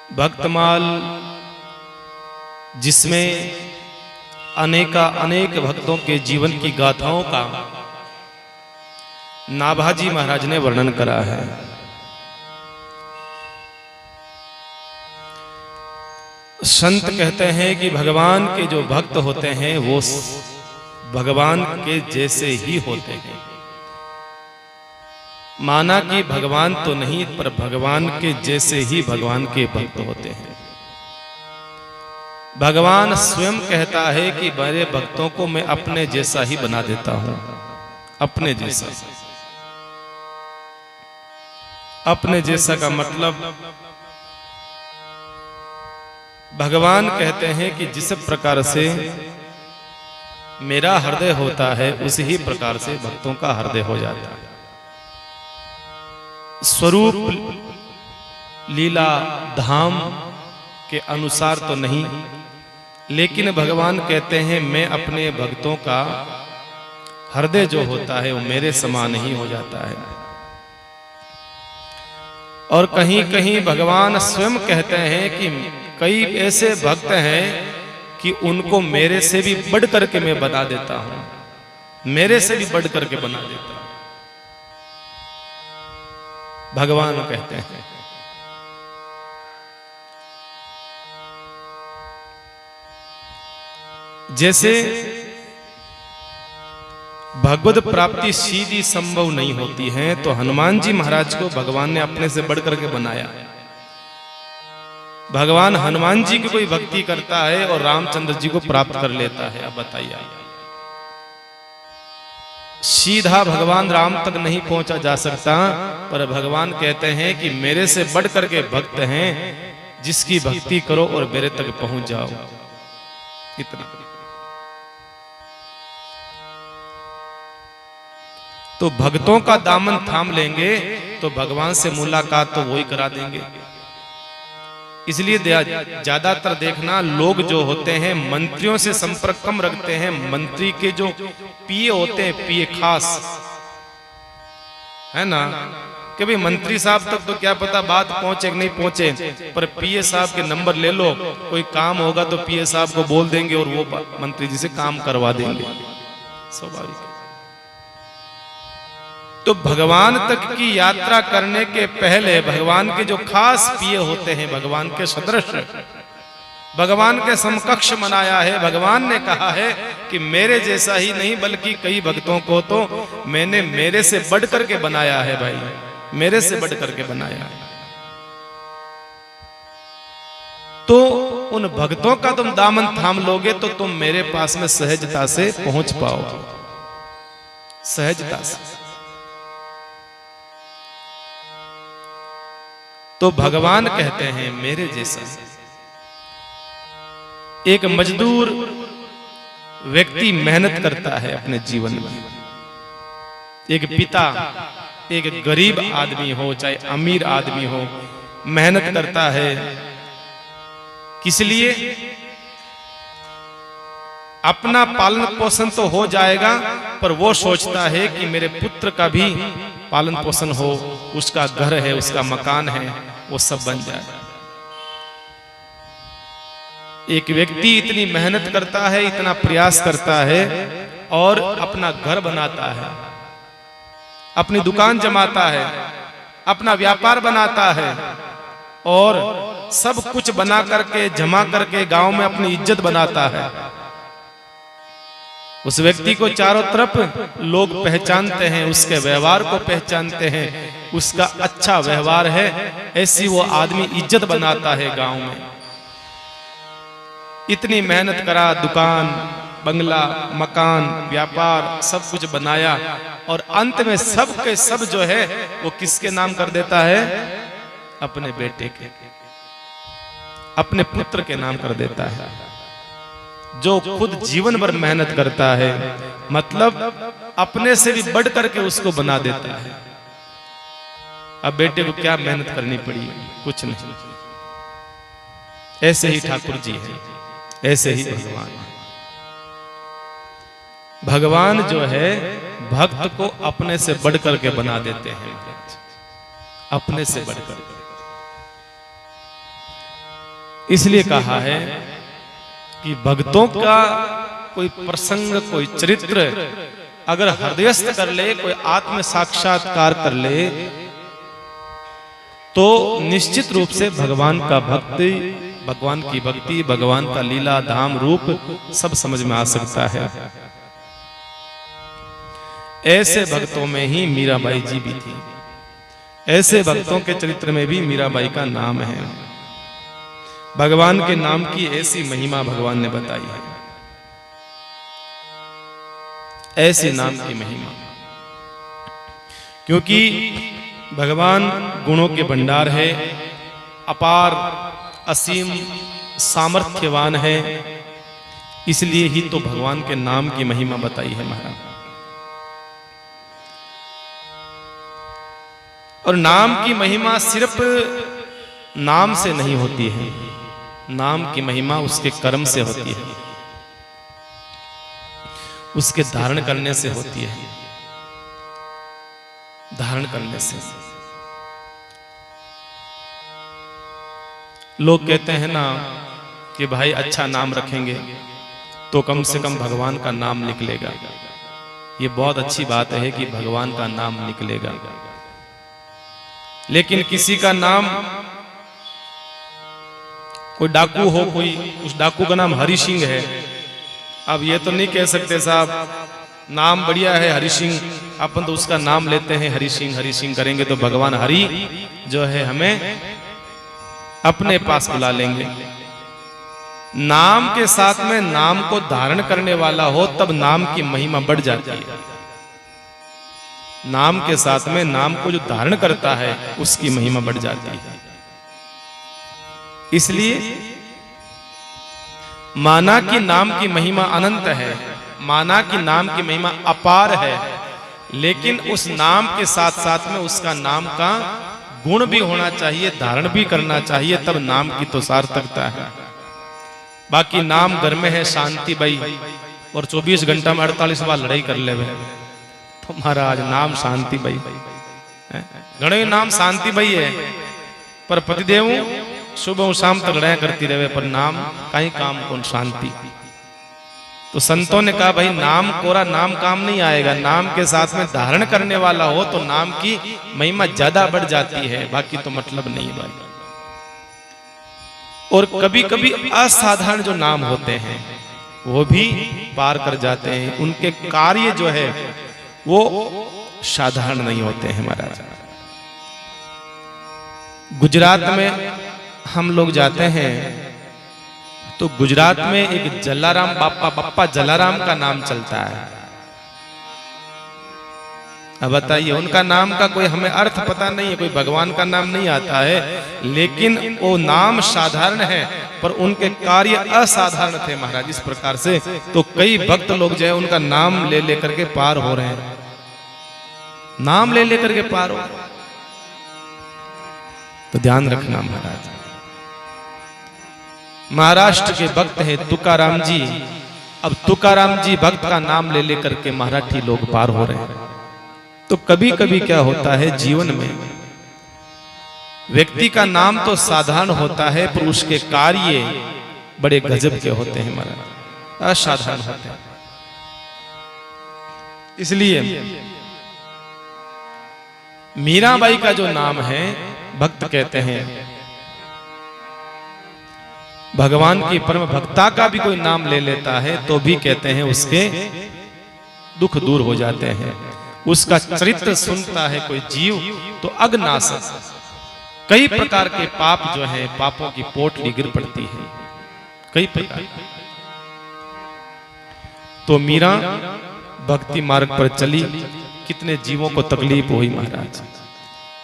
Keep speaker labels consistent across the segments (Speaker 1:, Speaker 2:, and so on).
Speaker 1: भक्तमाल जिसमें अनेक भक्तों के जीवन की गाथाओं का नाभाजी महाराज ने वर्णन करा है। संत कहते हैं कि भगवान के जो भक्त होते हैं वो भगवान के जैसे ही होते हैं। माना कि भगवान तो नहीं पर भगवान के जैसे ही भगवान के भक्त होते हैं। भगवान स्वयं कहता है कि मेरे भक्तों को मैं अपने जैसा ही बना देता हूं। अपने जैसा, अपने जैसा का मतलब भगवान कहते हैं कि जिस प्रकार से मेरा हृदय होता है उसी ही प्रकार से भक्तों का हृदय हो जाता है। स्वरूप लीला धाम के अनुसार तो नहीं, लेकिन भगवान कहते हैं मैं अपने भक्तों का हृदय जो होता है वो मेरे समान ही हो जाता है। और कहीं कहीं भगवान स्वयं कहते हैं कि कई ऐसे भक्त हैं कि उनको मेरे से भी बढ़ करके मैं बना देता हूं, मेरे से भी बढ़ करके बना देता हूं। भगवान कहते हैं जैसे भगवत प्राप्ति सीधी संभव नहीं होती है, तो हनुमान जी महाराज को भगवान ने अपने से बढ़ करके बनाया। भगवान हनुमान जी की कोई भक्ति करता है और रामचंद्र जी को प्राप्त कर लेता है। अब बताइए, सीधा भगवान राम तक नहीं पहुंचा जा सकता, पर भगवान कहते हैं कि मेरे से बढ़ करके भक्त हैं, जिसकी भक्ति करो और मेरे तक पहुंच जाओ। इतना तो भक्तों का दामन थाम लेंगे तो भगवान से मुलाकात तो वही करा देंगे। इसलिए ज्यादातर देखना लोग जो होते हैं मंत्रियों से संपर्क कम रखते हैं। मंत्री के जो पीए होते हैं, पीए खास है ना, कि भाई मंत्री साहब तक तो क्या पता बात पहुंचे कि नहीं पहुंचे, पर पीए साहब के नंबर ले लो, कोई काम होगा तो पीए साहब को बोल देंगे और वो मंत्री जी से काम करवा देंगे। स्वाभाविक। तो भगवान तक की यात्रा करने के पहले भगवान के जो खास पीए होते हैं, भगवान के सदृश, भगवान के समकक्ष बनाया है। भगवान ने कहा है कि मेरे जैसा ही नहीं बल्कि कई भक्तों को तो मैंने मेरे से बढ़ करके बनाया है। भाई मेरे से बढ़ करके बनाया है। तो उन भक्तों का तुम दामन थाम लोगे तो तुम मेरे पास में सहजता से पहुंच पाओगे, सहजता से। तो भगवान कहते हैं मेरे जैसा। एक मजदूर व्यक्ति मेहनत करता है अपने जीवन में। एक पिता, एक गरीब आदमी हो चाहे अमीर आदमी हो, मेहनत करता है। किस लिए? अपना पालन पोषण तो हो जाएगा, पर वो सोचता है कि मेरे पुत्र का भी पालन पोषण हो, उसका घर है, उसका मकान है, वो सब बन जाए। एक व्यक्ति इतनी मेहनत करता है, इतना प्रयास करता है और अपना घर बनाता है, अपनी दुकान जमाता है, अपना व्यापार बनाता है और सब कुछ बना करके जमा करके गांव में अपनी इज्जत बनाता है। उस व्यक्ति को चारों तरफ लोग पहचानते हैं, उसके व्यवहार को पहचानते हैं, उसका अच्छा व्यवहार है, ऐसी वो आदमी इज्जत बनाता है गांव में। इतनी मेहनत करा, दुकान, बंगला, मकान, व्यापार सब कुछ बनाया और अंत में सब के सब जो है वो किसके नाम कर देता है? अपने बेटे के, अपने पुत्र के नाम कर देता है, जो खुद जीवन भर मेहनत करता है। मतलब अपने से भी बढ़ करके उसको बना देता है। अब बेटे को क्या मेहनत करनी पड़ी? कुछ नहीं। ऐसे ही ठाकुर जी है, ऐसे ही भगवान। भगवान जो है भक्त को अपने से बढ़ करके बना देते हैं, अपने से बढ़ करके। इसलिए कहा है कि भक्तों का कोई प्रसंग, कोई चरित्र अगर हृदयस्थ कर ले, कोई आत्म साक्षात्कार कर ले, तो निश्चित रूप से भगवान का भक्ति, भगवान की भक्ति, भगवान का लीला धाम रूप सब समझ में आ सकता है। ऐसे भक्तों में ही मीराबाई जी भी थी। ऐसे भक्तों के चरित्र में भी मीराबाई का नाम है। भगवान के नाम की ऐसी महिमा भगवान ने बताई है, ऐसी नाम की महिमा। क्योंकि भगवान गुणों के भंडार है, अपार असीम सामर्थ्यवान है, इसलिए ही तो भगवान के नाम की महिमा बताई है महाराज। और नाम की महिमा सिर्फ नाम से नहीं होती है, नाम की महिमा उसके कर्म से होती है, उसके धारण करने से होती है, धारण करने से। लोग कहते हैं ना कि भाई अच्छा नाम रखेंगे तो कम से कम भगवान का नाम निकलेगा। ये बहुत अच्छी बात है कि भगवान का नाम निकलेगा, लेकिन किसी का नाम, कोई डाकू हो, कोई उस डाकू का नाम हरि सिंह है, अब ये तो नहीं कह सकते साहब नाम बढ़िया है हरि सिंह, अपन तो उसका नाम लेते हैं हरि सिंह करेंगे तो भगवान हरि जो है हमें अपने पास बुला लेंगे। नाम के साथ में नाम को धारण करने वाला हो तब नाम की महिमा बढ़ जाती है। नाम के साथ में नाम को जो धारण करता है उसकी महिमा बढ़ जाती है। इसलिए माना कि नाम की महिमा अनंत है, माना कि नाम की महिमा अपार है, लेकिन उस नाम के साथ साथ में उसका नाम का गुण भी होना चाहिए, धारण भी करना चाहिए, तब नाम की तो सार्थकता है। बाकी नाम घर में है शांति बाई और 24 घंटा में 48 बार लड़ाई कर ले तो महाराज नाम शांति बाई, घणे नाम शांति बाई है, पर पतिदेव सुबह शाम तक लड़ाई करती रहे, पर नाम कहीं काम कौन शांति। तो संतों ने कहा भाई नाम कोरा नाम काम नहीं आएगा, नाम के साथ में धारण करने वाला हो तो नाम की महिमा ज्यादा बढ़ जाती है, बाकी तो मतलब नहीं भाई। और कभी कभी असाधारण जो नाम होते हैं वो भी पार कर जाते हैं, उनके कार्य जो है वो साधारण नहीं होते हैं महाराज। गुजरात में हम लोग जाते हैं तो गुजरात में एक जलाराम बाप्पा जलाराम का नाम चलता है। अब बताइए उनका नाम का कोई हमें अर्थ पता नहीं है, कोई भगवान का नाम नहीं आता है, लेकिन वो नाम साधारण है पर उनके कार्य असाधारण थे महाराज। इस प्रकार से तो कई भक्त लोग जो है उनका नाम ले लेकर के पार हो रहे हैं, नाम ले लेकर के पार हो। तो ध्यान रखना महाराज। महाराष्ट्र के भक्त हैं तुकाराम जी। अब तुकाराम जी भक्त का नाम ले लेकर के मराठी लोग पार हो रहे हैं। तो कभी कभी क्या होता है जीवन में, व्यक्ति का नाम तो साधारण होता है पर उसके कार्य बड़े गजब के होते हैं महाराज, असाधारण होते हैं। इसलिए मीराबाई का जो नाम है, भक्त कहते हैं भगवान की परम भक्ता का भी कोई नाम ले लेता है तो भी कहते हैं उसके दुख दूर हो जाते हैं। उसका चरित्र सुनता है कोई जीव तो अग्नाशक कई प्रकार के पाप जो है, पापों की पोटली गिर पड़ती है कई प्रकार। तो मीरा भक्ति मार्ग पर चली, कितने जीवों को तकलीफ हुई महाराज,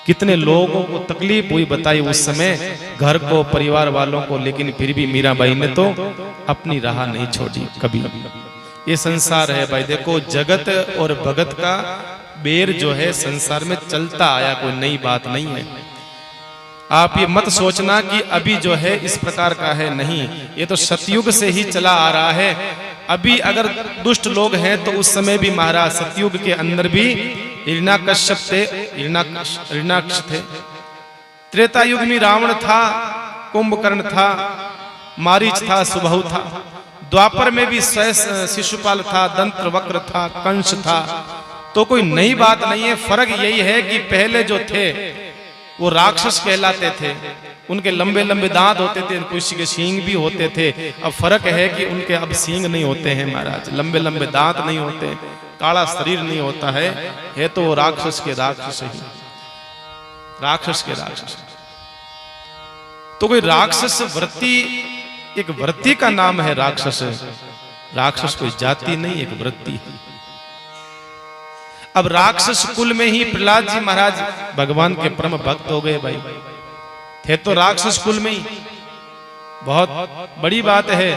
Speaker 1: कितने लोगों को तकलीफ हुई बताई उस समय, घर को, परिवार वालों को, लेकिन फिर भी मीराबाई ने तो अपनी राह नहीं छोड़ी कभी। ये संसार है भाई, देखो जगत और भगत का बेर जो है संसार में चलता आया, कोई नई बात नहीं है। आप ये मत सोचना कि अभी जो है इस प्रकार का है, नहीं, ये तो सतयुग से ही चला आ रहा है। अभी अगर दुष्ट लोग हैं तो उस समय भी महाराज सतयुग के अंदर भी हिरण्याकश्यप थे, हिरण्याक्ष थे। त्रेता युग में रावण था, कुंभकर्ण था, मारीच था, सुबहु था। द्वापर में भी शिशुपाल था, दंत्र वक्र था, कंस था। तो कोई नई बात नहीं है। फर्क यही है कि पहले जो थे वो राक्षस कहलाते थे, उनके लंबे लंबे दांत होते थे, कुछ के सींग भी होते थे। अब फर्क है कि उनके अब सींग नहीं होते हैं महाराज, लंबे लंबे दांत नहीं होते, काला शरीर नहीं होता है तो वो राक्षस के राक्षस ही, राक्षस के राक्षस। तो कोई राक्षस वृत्ति, एक वृत्ति का नाम है राक्षस। राक्षस कोई जाति नहीं, एक वृत्ति है। अब राक्षस कुल में ही प्रहलाद जी महाराज भगवान के परम भक्त हो गए भाई। थे तो राक्षस कुल में ही, बहुत बड़ी बात है।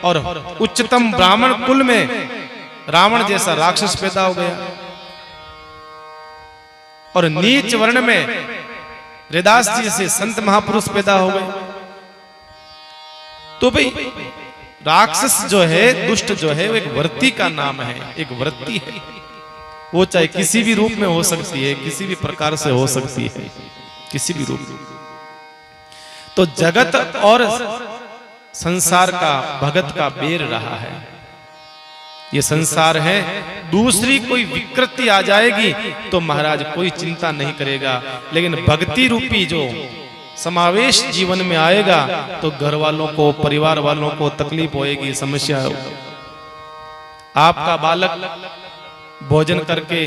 Speaker 1: और उच्चतम ब्राह्मण कुल में रावण जैसा राक्षस पैदा हो गया, और नीच वर्ण में हरिदास जी से संत महापुरुष पैदा हो गए। तो भाई राक्षस जो है, दुष्ट जो है, वो एक वृत्ति का नाम है, एक वृत्ति है। वो चाहे किसी भी रूप में हो सकती है, किसी भी प्रकार से हो सकती है, किसी भी रूप में। तो जगत और संसार का भगत का बेर रहा है। ये संसार है, दूसरी कोई विकृति आ जाएगी तो महाराज कोई चिंता नहीं करेगा, लेकिन भक्ति रूपी जो समावेश जीवन में आएगा तो घर वालों को, परिवार वालों को तकलीफ होएगी, समस्या होगी। आपका बालक भोजन करके,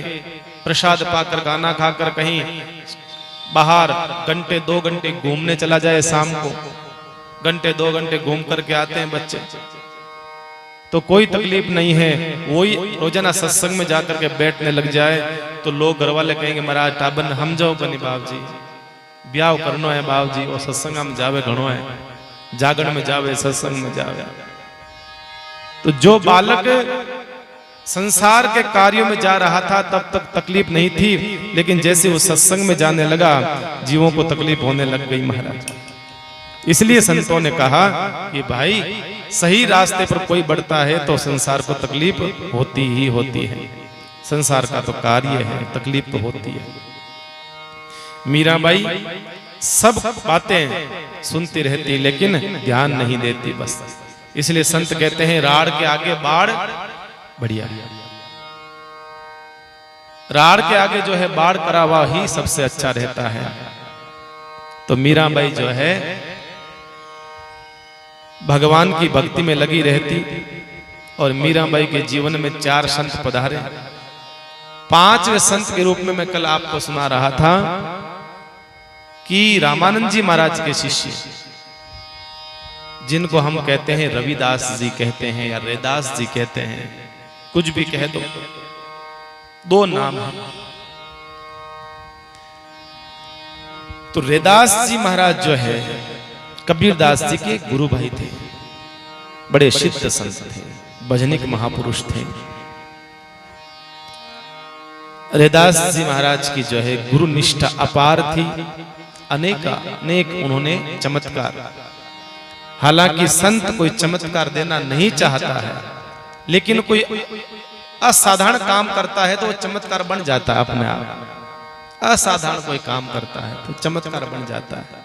Speaker 1: प्रसाद पाकर, खाना खाकर कहीं बाहर घंटे 2 घंटे घूमने चला जाए, शाम को घंटे 2 घंटे घूम करके आते हैं बच्चे, तो कोई तकलीफ नहीं है। वही रोजाना सत्संग में जाकर के बैठने लग जाए तो लोग घर वाले कहेंगे महाराज टाबन हम जाओ बनी बाप जी, ब्याह करनो है बाप जी, और सत्संग में जावे घणो है, जागरण में जावे, सत्संग में जावे। तो जो बालक संसार के कार्यों में जा रहा था तब तक तकलीफ नहीं थी, लेकिन जैसे वो सत्संग में जाने लगा जीवों को तकलीफ होने लग गई महाराज। इसलिए संतों ने कहा कि भाई सही रास्ते पर कोई बढ़ता है तो संसार को तकलीफ होती ही होती है, संसार का तो कार्य है, तकलीफ तो होती है। मीराबाई सब बातें सुनती रहती लेकिन ध्यान नहीं देती बस। इसलिए संत कहते हैं राड़ के आगे बाढ़ बढ़िया, राड़ के आगे जो है बाढ़ करा हुआ ही सबसे अच्छा रहता है। तो मीराबाई जो है भगवान की भक्ति में लगी रहती, और मीराबाई के जीवन में 4 संत पधारे। 5वें संत के रूप में मैं कल आपको सुना रहा था कि रामानंद जी महाराज के शिष्य, जिनको हम कहते हैं रविदास जी कहते हैं या रैदास जी कहते हैं, कुछ भी कह दो, 2 नाम है। तो रैदास जी महाराज जो है कबीरदास जी के गुरु भाई थे, बड़े सिद्ध संत थे, भजनिक महापुरुष थे। रैदास जी महाराज की जो है गुरु निष्ठा अपार थी, अनेक उन्होंने चमत्कार, हालांकि संत कोई चमत्कार देना नहीं चाहता है, लेकिन कोई असाधारण काम करता है तो वो चमत्कार बन जाता है अपने आप। असाधारण कोई काम करता है तो चमत्कार बन जाता है,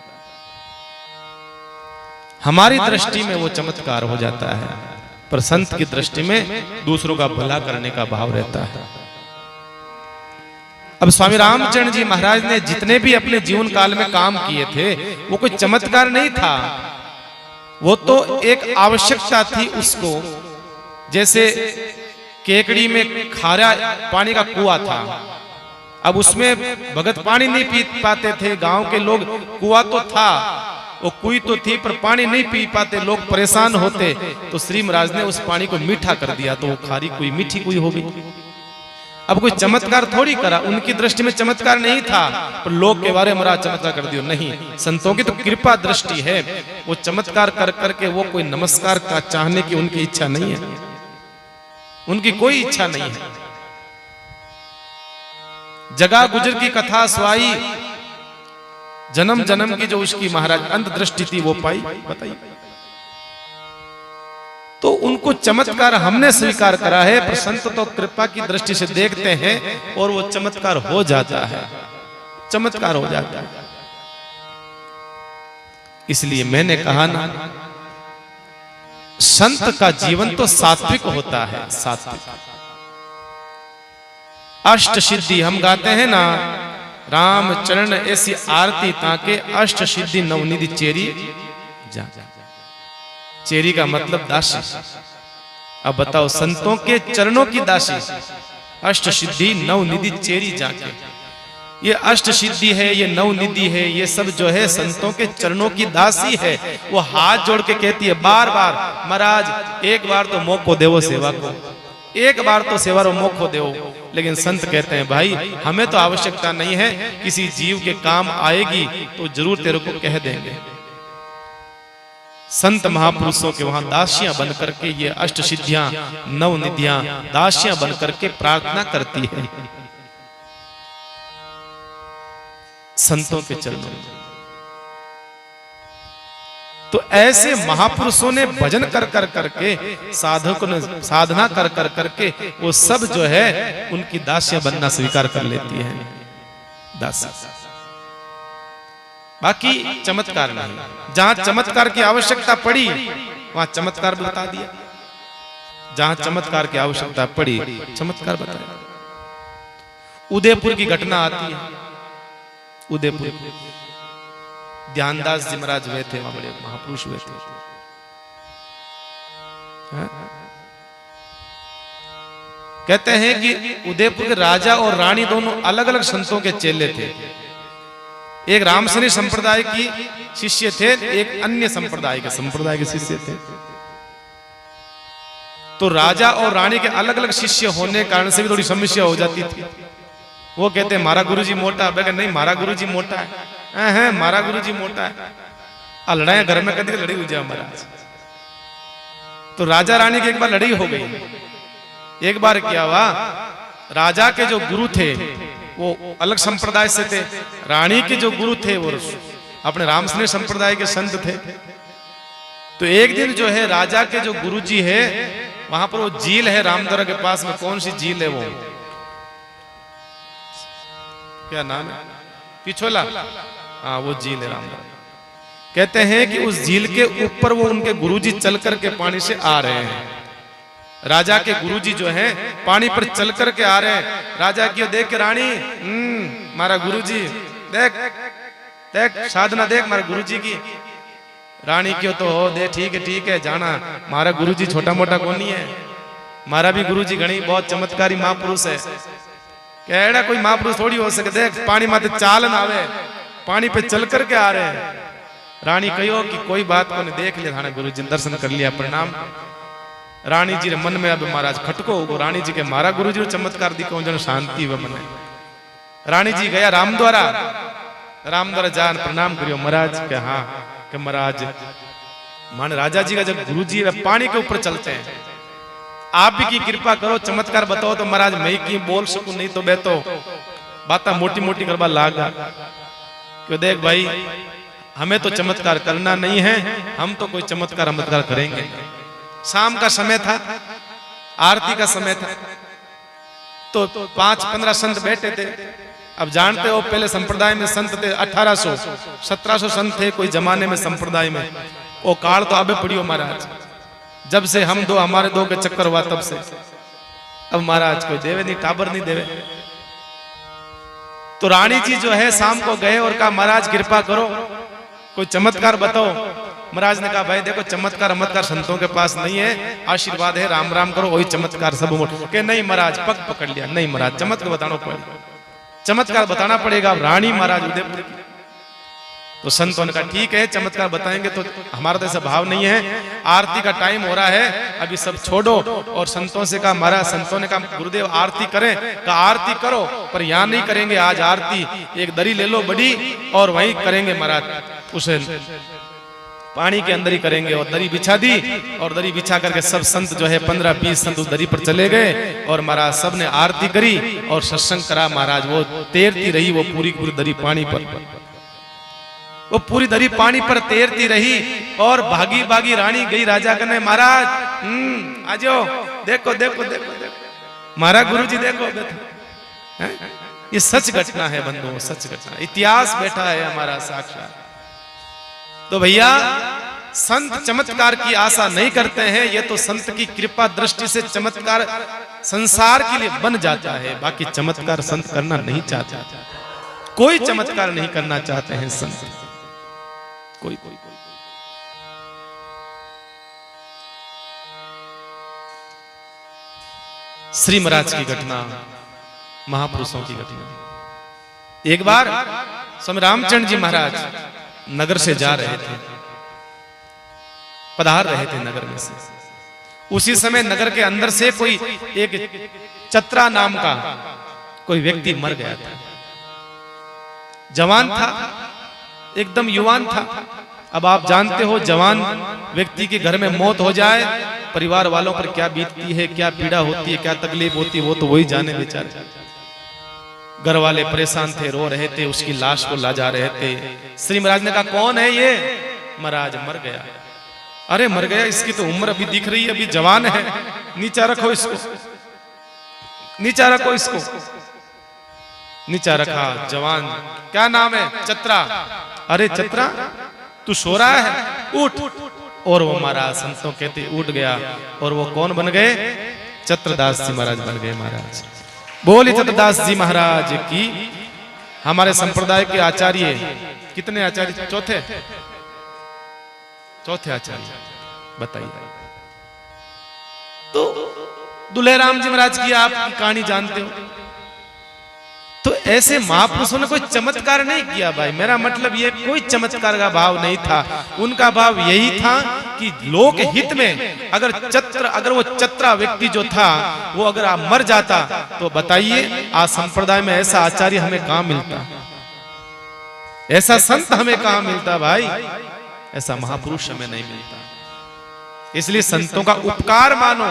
Speaker 1: हमारी दृष्टि में वो चमत्कार हो जाता है, पर संत की दृष्टि में दूसरों का भला करने का भाव रहता है। अब स्वामी रामचंद्र जी महाराज ने जितने भी अपने जीवन काल में काम किए थे वो कोई चमत्कार नहीं था, वो तो एक आवश्यकता थी उसको। जैसे केकड़ी में खारा पानी का कुआं था, अब उसमें भगत पानी नहीं पी पाते थे, गांव के लोग, कुआं तो था, वो कुई तो थी पर पानी नहीं पी पाते, लोग परेशान होते, तो श्री महाराज ने उस पानी को मीठा कर दिया, तो वो खारी कुई मीठी कुई हो गई। अब कोई चमत्कार थोड़ी करा, उनकी दृष्टि में चमत्कार नहीं था, पर लोग के बारे में महाराज चमत्कार कर दियो, नहीं, संतों की तो कृपा दृष्टि है, वो चमत्कार कर करके वो कोई नमस्कार का चाहने की उनकी इच्छा नहीं है, उनकी कोई इच्छा नहीं है। जगा गुजर की कथा सुनाई, जन्म जन्म की जो उसकी महाराज अंध दृष्टि थी वो पाई, बताइए। तो उनको चमत्कार हमने स्वीकार करा है, पर संत तो कृपा की दृष्टि से देखते हैं और वो चमत्कार हो जाता है, चमत्कार हो जाता है। इसलिए मैंने कहा ना संत का जीवन तो सात्विक होता है, सात्विक। अष्ट सिद्धि हम गाते हैं ना, राम चरण ऐसी आरती ताके अष्ट सिद्धि नवनिधि चेरी जा। चेरी का मतलब दासी। अब बताओ, संतों के चरणों की दासी, अष्ट सिद्धि नवनिधि चेरी जाके। ये अष्ट सिद्धि है, ये नवनिधि है, ये सब जो है संतों के चरणों की दासी है। वो हाथ जोड़ के कहती है बार बार, महाराज एक बार तो मौको देवो सेवा को, एक बार तो सेवा रो मौको देवो। लेकिन संत कहते हैं भाई हमें तो आवश्यकता नहीं है, किसी जीव के काम आएगी तो जरूर तेरे को कह देंगे। संत महापुरुषों के वहां दासियां बन करके ये अष्ट सिद्धियां नवनिधियां दासियां बन करके प्रार्थना करती है संतों के चरणों में। तो ऐसे महापुरुषों ने भजन कर कर करके, साधकों ने साधना कर कर करके वो सब जो है उनकी दासियां बनना स्वीकार कर लेती है, दासी। बाकी चमत्कार नहीं। जहां चमत्कार की आवश्यकता पड़ी वहां चमत्कार बता दिया, जहां चमत्कार की आवश्यकता पड़ी चमत्कार बताया। उदयपुर की घटना आती है, उदयपुर ध्यानदास जी महाराज हुए थे, वहां बड़े महापुरुष हुए थे। कहते हैं कि उदयपुर के राजा और रानी दोनों अलग अलग संतों के चेले थे। एक रामसनी संप्रदाय की शिष्य थे, एक अन्य संप्रदाय के शिष्य थे। तो राजा और रानी के अलग अलग शिष्य होने के कारण से भी थोड़ी समस्या हो जाती थी। वो कहते हैं मारा गुरुजी मोटा है, नहीं मारा गुरुजी मोटा है, मारा गुरुजी मोटा है। लड़ाई घर में कभी लड़ी हुई जाए महाराज। तो राजा रानी की एक बार लड़ाई हो गई। एक बार क्या हुआ, राजा के जो गुरु थे वो अलग संप्रदाय से थे, रानी के जो गुरु थे वो अपने रामसने संप्रदाय के संत थे। तो एक दिन जो है राजा के जो गुरुजी है वहां पर वो झील है रामद्वारा के पास में, कौन सी झील है वो, क्या नाम है, पिछोला, हाँ वो झील है रामद्वारा। कहते हैं कि उस झील के ऊपर वो उनके गुरुजी चल करके पानी से आ रहे हैं। राजा के गुरुजी जो है पानी पर चल करके आ रहे हैं। राजा की देख के रानी, मारा गुरुजी देख देख साधना देख मारा गुरुजी की। रानी क्यों तो हो दे, ठीक है जाना, मारा गुरुजी छोटा मोटा कौन है, मारा भी गुरुजी घणी बहुत चमत्कारी महापुरुष है। कहना कोई महापुरुष थोड़ी हो सके, देख पानी माते चालन आवे, पानी पे चल करके आ रहे हैं। रानी कहो कि कोई बात को नहीं, देख लिया थाने गुरुजी दर्शन कर लिया, प्रणाम। रानी जी मन में अब महाराज खटको होगो, रानी जी के मारा गुरुजी चमत्कार दिखो जन शांति व मन। रानी जी गया रामद्वारा, रामद्वारा जान प्रणाम करियो महाराज के, हाँ के महाराज मान राजा जी का जब गुरुजी पानी के ऊपर चलते हैं, आप भी की कृपा करो चमत्कार बताओ तो महाराज मैं की बोल सकूं, नहीं तो बेतो बात मोटी मोटी करवा लागा। क्यों देख भाई हमें तो चमत्कार करना नहीं है, हम तो कोई चमत्कार करेंगे। शाम का समय था, आरती का समय था, तो 5-15 संत बैठे थे। अब जानते हो पहले संप्रदाय में संत थे 1800-1700 संत थे कोई जमाने में संप्रदाय में। वो काल तो अबे पड़ियो महाराज, जब से हम दो हमारे दो के चक्कर हुआ तब से। अब महाराज कोई देवे नहीं, टाबर नहीं देवे। तो रानी जी जो है शाम को गए और कहा महाराज कृपा करो कोई चमत्कार बताओ। महाराज ने कहा भाई देखो चमत्कार संतों के पास नहीं है, आशीर्वाद है, राम राम करो वही चमत्कार सब के। नहीं महाराज पग पकड़ लिया, नहीं महाराज चमत्कार बताना पड़ेगा, चमत्कार बताना पड़ेगा। रानी महाराज उदयपुर की। तो संतों ने कहा ठीक है चमत्कार बताएंगे, तो हमारा तो ऐसा भाव नहीं है, आरती का टाइम हो रहा है, अभी सब छोड़ो। और संतों से कहा महाराज, संतों ने कहा गुरुदेव आरती करें, कहा आरती करो पर यहाँ नहीं करेंगे आज आरती, एक दरी ले लो बड़ी और वहीं करेंगे महाराज, उसे पानी के अंदर ही करेंगे। और दरी बिछा दी, और दरी बिछा करके सब संत जो है 15-20 संत उस दरी पर चले गए और महाराज सब ने आरती करी और सत्संग करा। महाराज वो तैरती रही, वो पूरी दरी पानी पर, वो पूरी दरी पानी पर तैरती रही। और भागी भागी रानी गई राजा कने, महाराज आ जाओ, देखो देखो देखो देखो महाराज गुरुजी देखो। ये सच घटना है बंधुओं, सच घटना, इतिहास बैठा है हमारा साक्षात। तो भैया संत चमत्कार की आशा नहीं करते हैं, ये तो संत की कृपा दृष्टि से चमत्कार संसार के लिए बन जाता है, बाकी चमत्कार संत करना नहीं चाहता। कोई चमत्कार नहीं करना चाहते हैं संत, कोई। श्री महाराज की घटना, महापुरुषों की घटना। एक बार स्वामी रामचंद्र जी महाराज नगर से जा रहे थे, पधार रहे थे नगर में से। उसी समय नगर के अंदर से कोई एक चतरा नाम का कोई व्यक्ति मर गया था। जवान था, एकदम युवान था। अब आप जानते हो, जवान व्यक्ति के घर में मौत हो जाए, परिवार वालों पर क्या बीतती है, क्या पीड़ा होती है, क्या तकलीफ होती है, वो तो वही जाने बेचारे। घर वाले परेशान थे, रो रहे थे, उसकी लाश को ला जा रहे थे। श्री महाराज ने कहा, कौन है ये? महाराज, मर गया। अरे मर गया, इसकी तो उम्र अभी दिख रही है, अभी जवान है, नीचा रखो इसको, नीचा रखो इसको। नीचा रखा। जवान, क्या नाम है? चतरा। अरे चतरा, तू सो रहा है, उठ। और वो महाराज, संतों कहते उठ गया। और वो कौन बन गए? चत्रदास जी महाराज बन गए। महाराज बोली चत्रदास जी महाराज की। हमारे संप्रदाय के आचार्य, कितने आचार्य? चौथे आचार्य, बताइए। तो दुल्हेराम जी महाराज की आप कहानी जानते हो। तो ऐसे महापुरुषों ने कोई चमत्कार नहीं किया भाई। मेरा मतलब ये, कोई चमत्कार का भाव नहीं था। उनका भाव यही था कि लोक हित में अगर वो चतरा व्यक्ति जो था, वो अगर आप मर जाता तो बताइए, आज संप्रदाय में ऐसा आचार्य हमें कहां मिलता, ऐसा संत हमें कहां मिलता भाई, ऐसा महापुरुष हमें नहीं मिलता। इसलिए संतों का उपकार मानो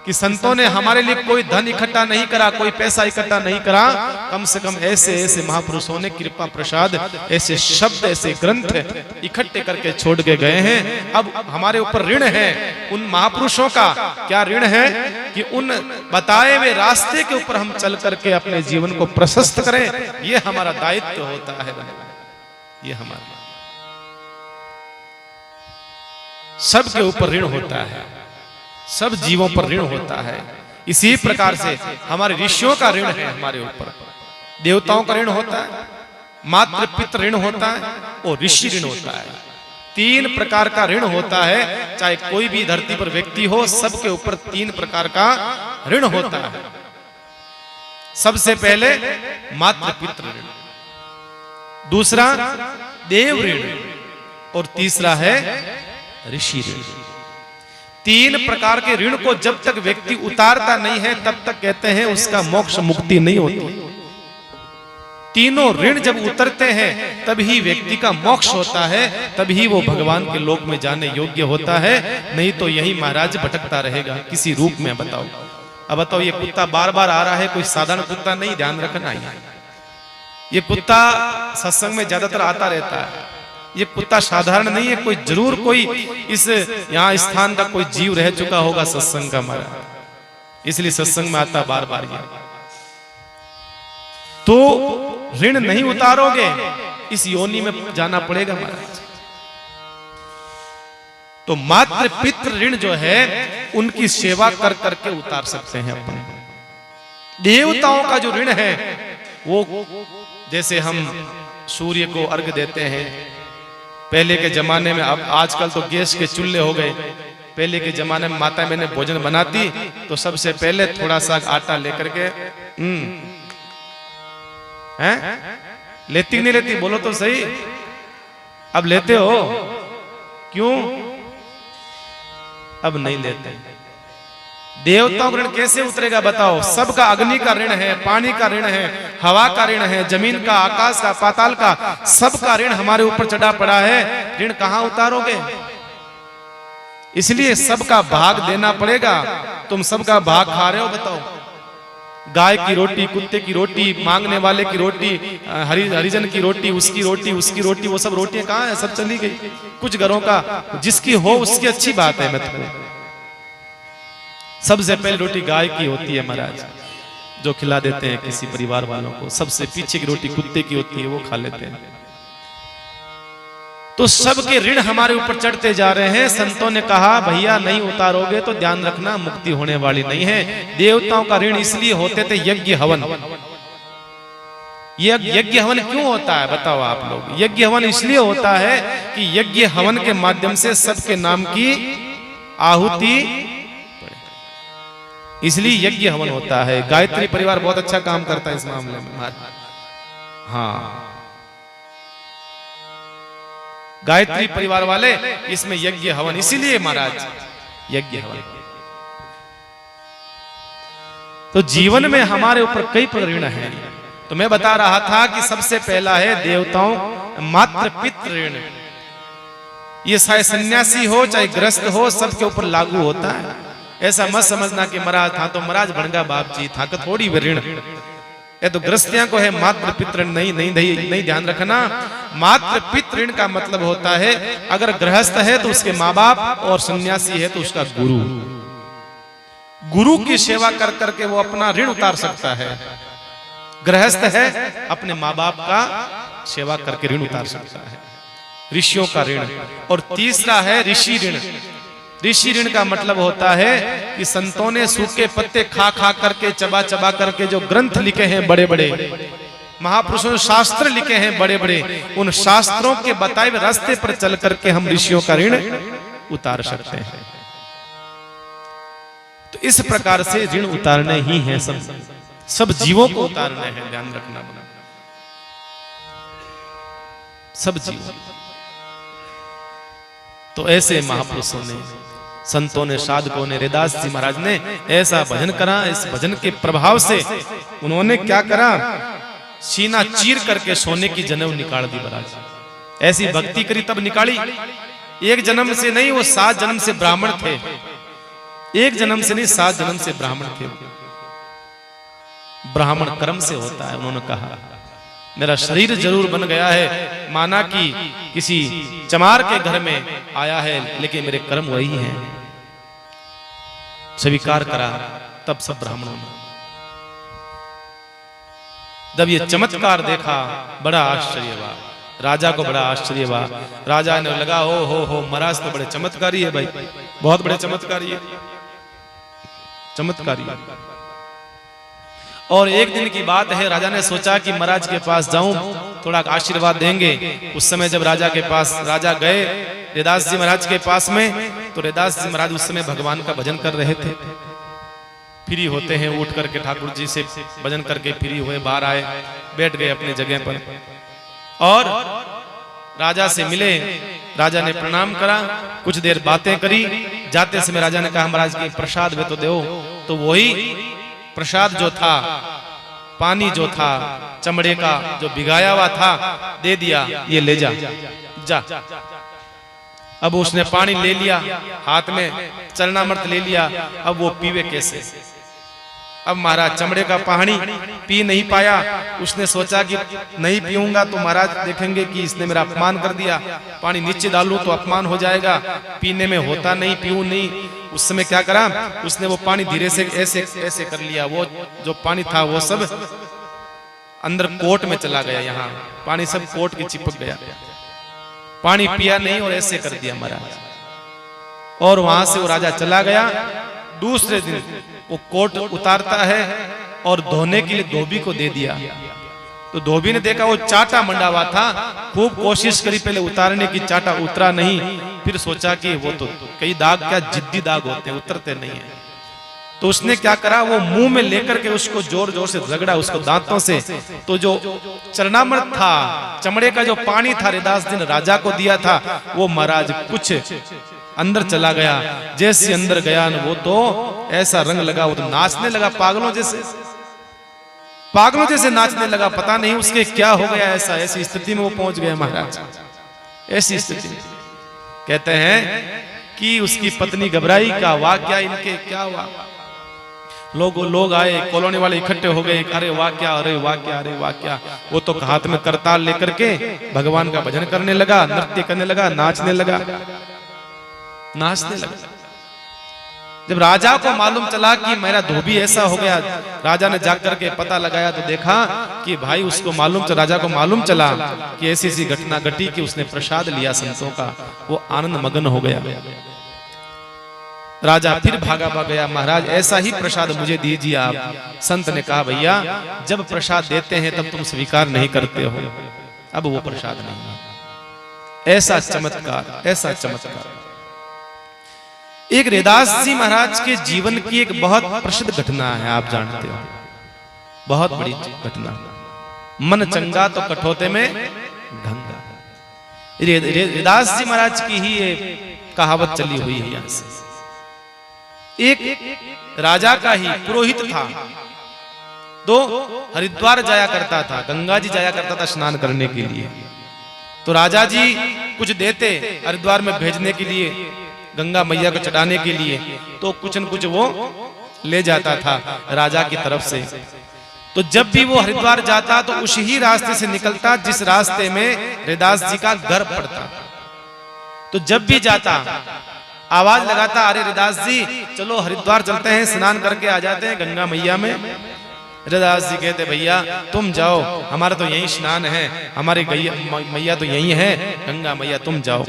Speaker 1: कि संतों ने हमारे लिए कोई धन इकट्ठा नहीं करा, कोई पैसा इकट्ठा नहीं करा, कम से कम ऐसे ऐसे महापुरुषों ने कृपा प्रसाद, ऐसे शब्द, ऐसे ग्रंथ इकट्ठे करके छोड़ के गए हैं। अब हमारे ऊपर ऋण है उन महापुरुषों का। क्या ऋण है? कि उन बताए हुए रास्ते के ऊपर हम चल करके अपने जीवन को प्रशस्त करें। ये हमारा दायित्व होता है, ये हमारा, सबके ऊपर ऋण होता है, सब जीवों पर ऋण होता है। इसी प्रकार से हमारे ऋषियों का ऋण है हमारे ऊपर, देवताओं का ऋण होता है, मातृ पितृ ऋण होता है और ऋषि ऋण होता है। 3 प्रकार का ऋण होता है। चाहे कोई भी धरती पर व्यक्ति हो, सबके ऊपर 3 प्रकार का ऋण होता है। सबसे पहले मातृ पितृ ऋण, दूसरा देव ऋण और तीसरा है ऋषि ऋण। 3 प्रकार के ऋण को जब तक व्यक्ति उतारता नहीं है, तब तक कहते हैं उसका मोक्ष मुक्ति नहीं होती। तीनों ऋण जब उतरते हैं तभी व्यक्ति का मोक्ष होता है, तभी वो भगवान के लोक में जाने योग्य होता है। नहीं तो यही महाराज भटकता रहेगा किसी रूप में। बताओ, अब बताओ, ये कुत्ता बार बार आ रहा है, कोई साधारण कुत्ता नहीं, ध्यान रखना है। ये कुत्ता सत्संग में ज्यादातर आता रहता है। ये कुत्ता साधारण नहीं है, कोई जरूर कोई इस यहाँ स्थान का कोई जीव रह चुका होगा सत्संग का हमारा, इसलिए सत्संग में आता बार बार। ये तो ऋण नहीं उतारोगे, इस योनि में जाना पड़ेगा महाराज। तो मातृ पितृ ऋण जो है, उनकी सेवा कर करके उतार सकते हैं अपन। देवताओं का जो ऋण है, वो जैसे हम सूर्य को अर्घ देते हैं, पहले के जमाने में, अब आजकल तो गैस के चूल्हे हो गए, पहले के जमाने में माता मैंने भोजन बनाती तो सबसे पहले थोड़ा सा आटा लेकर के हैं, लेती नहीं लेती? बोलो तो सही। अब लेते हो? क्यों अब नहीं लेते? देवताओं का ऋण कैसे उतरेगा बताओ? सबका अग्नि का ऋण है, पानी का ऋण है, हवा का ऋण है, जमीन का, आकाश का, पाताल का, सबका ऋण हमारे ऊपर चढ़ा पड़ा है। ऋण कहां उतारोगे? इसलिए सबका भाग देना पड़ेगा। तुम सबका भाग खा रहे हो, बताओ? गाय की रोटी, कुत्ते की रोटी, मांगने वाले की रोटी, हरिजन की रोटी, उसकी रोटी, वो सब रोटियां कहां है? सब चली गई। कुछ घरों का जिसकी हो उसकी अच्छी बात है। मैं तुम्हें सबसे पहले रोटी गाय की होती है महाराज, जो खिला देते हैं किसी परिवार वालों को। सबसे पीछे की रोटी कुत्ते की होती है, वो खा लेते हैं। तो सबके ऋण हमारे ऊपर चढ़ते जा रहे हैं। संतों ने कहा भैया नहीं उतारोगे तो ध्यान रखना मुक्ति होने वाली नहीं है। देवताओं का ऋण इसलिए होते थे यज्ञ हवन। यज्ञ हवन क्यों होता है बताओ आप लोग? यज्ञ हवन इसलिए होता है कि यज्ञ हवन के माध्यम से सबके नाम की आहुति, इसलिए यज्ञ हवन होता है। गायत्री परिवार बहुत अच्छा काम करता है इस मामले में। हाँ, गायत्री परिवार वाले इसमें यज्ञ हवन, इसीलिए महाराज यज्ञ हवन। तो जीवन में हमारे ऊपर कई ऋण है। तो मैं बता रहा था कि सबसे पहला है देवताओं मातृ पितृ ऋण। ये चाहे सन्यासी हो चाहे ग्रस्त हो, सबके ऊपर लागू होता है। ऐसा मत समझना कि महाराज था तो महाराज बनगा बाप जी था कि थोड़ी ऋण। ये तो ग्रस्तियां को है मातृ पितृ नहीं, नहीं, नहीं, नहीं ध्यान रखना। मातृ पितृ ऋण का मतलब होता है अगर गृहस्थ है तो उसके माँ बाप, और सन्यासी है तो उसका गुरु। गुरु की सेवा कर करके वो अपना ऋण उतार सकता है। गृहस्थ है अपने माँ बाप का सेवा करके ऋण उतार सकता है, ऋषियों का ऋण। और तीसरा है ऋषि ऋण। ऋषि ऋण का मतलब होता है कि संतों ने सूखे पत्ते खा खा करके, चबा चबा करके जो ग्रंथ लिखे हैं बड़े बड़े, महापुरुषों ने शास्त्र लिखे हैं बड़े बड़े, उन शास्त्रों के बताए हुए रास्ते पर चल करके हम ऋषियों का ऋण उतार सकते हैं। तो इस प्रकार से ऋण उतारने ही है, सब जीवों को उतारने हैं। ध्यान रखना सब जीव। तो ऐसे महापुरुषों ने, संतों ने, साधकों ने, रैदास जी महाराज ने ऐसा भजन करा। इस भजन के प्रभाव से उन्होंने क्या करा, सीना चीर करके सोने की जनेऊ निकाल दी महाराज। ऐसी भक्ति करी तब निकाली। एक जन्म से नहीं, वो 7 जन्म से ब्राह्मण थे। एक जन्म से नहीं, 7 जन्म से ब्राह्मण थे। ब्राह्मण कर्म से होता है। उन्होंने कहा मेरा शरीर जरूर बन गया है, माना कि किसी चमार के घर में आया है, लेकिन मेरे कर्म वही हैं। स्वीकार करा। तब सब ब्राह्मणों ने जब ये चमत्कार देखा बड़ा आश्चर्य हुआ। राजा को बड़ा आश्चर्य हुआ। राजा ने लगा हो महाराज तो बड़े चमत्कारी है भाई, बहुत बड़े चमत्कारी है, चमत्कारी। और एक दिन की बात है, राजा ने सोचा कि महाराज के पास जाऊं, थोड़ा आशीर्वाद देंगे। उस समय जब राजा के पास राजा गए रैदास जी महाराज के पास में, तो रैदास जी महाराज उस समय भगवान का भजन कर रहे थे। फ्री होते हैं, उठ करके ठाकुर जी से भजन करके फ्री हुए, बाहर आए, बैठ गए अपने जगह पर और राजा से मिले। राजा ने प्रणाम करा, कुछ देर बातें करी। जाते समय राजा ने कहा महाराज की प्रसाद वे तो दो। तो वही प्रसाद जो था, पानी जो था चमड़े का जो भिगाया हुआ था, दे दिया, ये ले जा। अब उसने पानी ले लिया, हाथ में चरणामृत ले लिया। अब वो पीवे कैसे? अब महाराज चमड़े का पानी पी नहीं पाया। उसने सोचा कि नहीं पीऊंगा तो महाराज देखेंगे कि इसने मेरा अपमान कर दिया, पानी नीचे डालूं तो अपमान हो जाएगा, पीने में होता नहीं, पीऊं नहीं। उस समय क्या करा, उसने वो पानी धीरे से ऐसे ऐसे कर लिया। वो जो पानी था वो सब अंदर कोट में चला गया, यहाँ पानी सब कोट के चिपक गया। पानी पिया नहीं और ऐसे कर दिया महाराज। और वहां से वो राजा चला गया। दूसरे दिन वो कोट उतारता है और धोने के लिए धोबी को दे दिया। तो धोबी ने देखा वो चाटा मंडा हुआ था, खूब कोशिश करी पहले उतारने की, चाटा उतरा नहीं। फिर सोचा कि वो तो कई दाग क्या जिद्दी दाग होते हैं, उतरते नहीं है। तो उसने क्या करा, वो मुंह में लेकर के उसको जोर जोर से रगड़ा उसको दांतों से। तो जो चरणामृत था, चमड़े का जो पानी था रैदास जी ने राजा को दिया था, वो महाराज कुछ अंदर चला गया। जैसे अंदर गया न, वो तो ऐसा रंग लगा, वो तो नाचने लगा पागलों जैसे, पागलों जैसे नाचने लगा। पता नहीं उसके क्या हो गया, ऐसा ऐसी स्थिति में वो पहुंच गया महाराज। ऐसी स्थिति कहते हैं कि उसकी पत्नी घबराई, का वाक्या इनके क्या हुआ। लोग आए, कॉलोनी वाले इकट्ठे हो गए, अरे वाह क्या, अरे वाह क्या, अरे वाह क्या। वो तो हाथ में करताल लेकर के भगवान का भजन करने लगा, नृत्य करने लगा, नाचने लगा, नाचने लगा। जब राजा को मालूम चला कि मेरा धोबी ऐसा हो गया, राजा ने जाकर के पता लगाया तो देखा कि भाई उसको मालूम चला, राजा को मालूम चला कि ऐसी ऐसी घटना घटी कि उसने प्रसाद लिया संतों का, वो आनंद मगन हो गया। राजा फिर भागा गया, महाराज ऐसा ही प्रसाद मुझे दीजिए आप। संत ने कहा भैया जब प्रसाद देते हैं तब तुम स्वीकार नहीं करते हो, अब वो प्रसाद नहीं। ऐसा चमत्कार, ऐसा चमत्कार। एक रैदास जी महाराज के जीवन की एक बहुत प्रसिद्ध घटना है, आप जानते हो, बहुत बड़ी घटना। मन चंगा तो कठोते में गंगा। रैदास जी महाराज की ही ये कहावत चली हुई है। यहां से एक राजा का ही पुरोहित था, तो हरिद्वार जाया करता था, गंगा जी जाया करता था स्नान करने के लिए। तो राजा जी कुछ देते हरिद्वार में भेजने के लिए, गंगा मैया को चढ़ाने के लिए, तो कुछ न कुछ वो ले जाता था राजा की तरफ से। तो जब भी वो हरिद्वार जाता तो उसी ही रास्ते से निकलता जिस रास्ते में रैदास जी का घर पड़ता। तो जब भी जाता आवाज लगाता, अरे रैदास जी चलो हरिद्वार चलते हैं, स्नान करके आ जाते हैं गंगा मैया में। रैदास जी कहते भैया तुम जाओ, हमारा तो यही स्नान है, हमारी मैया तो यही है गंगा मैया, तुम जाओ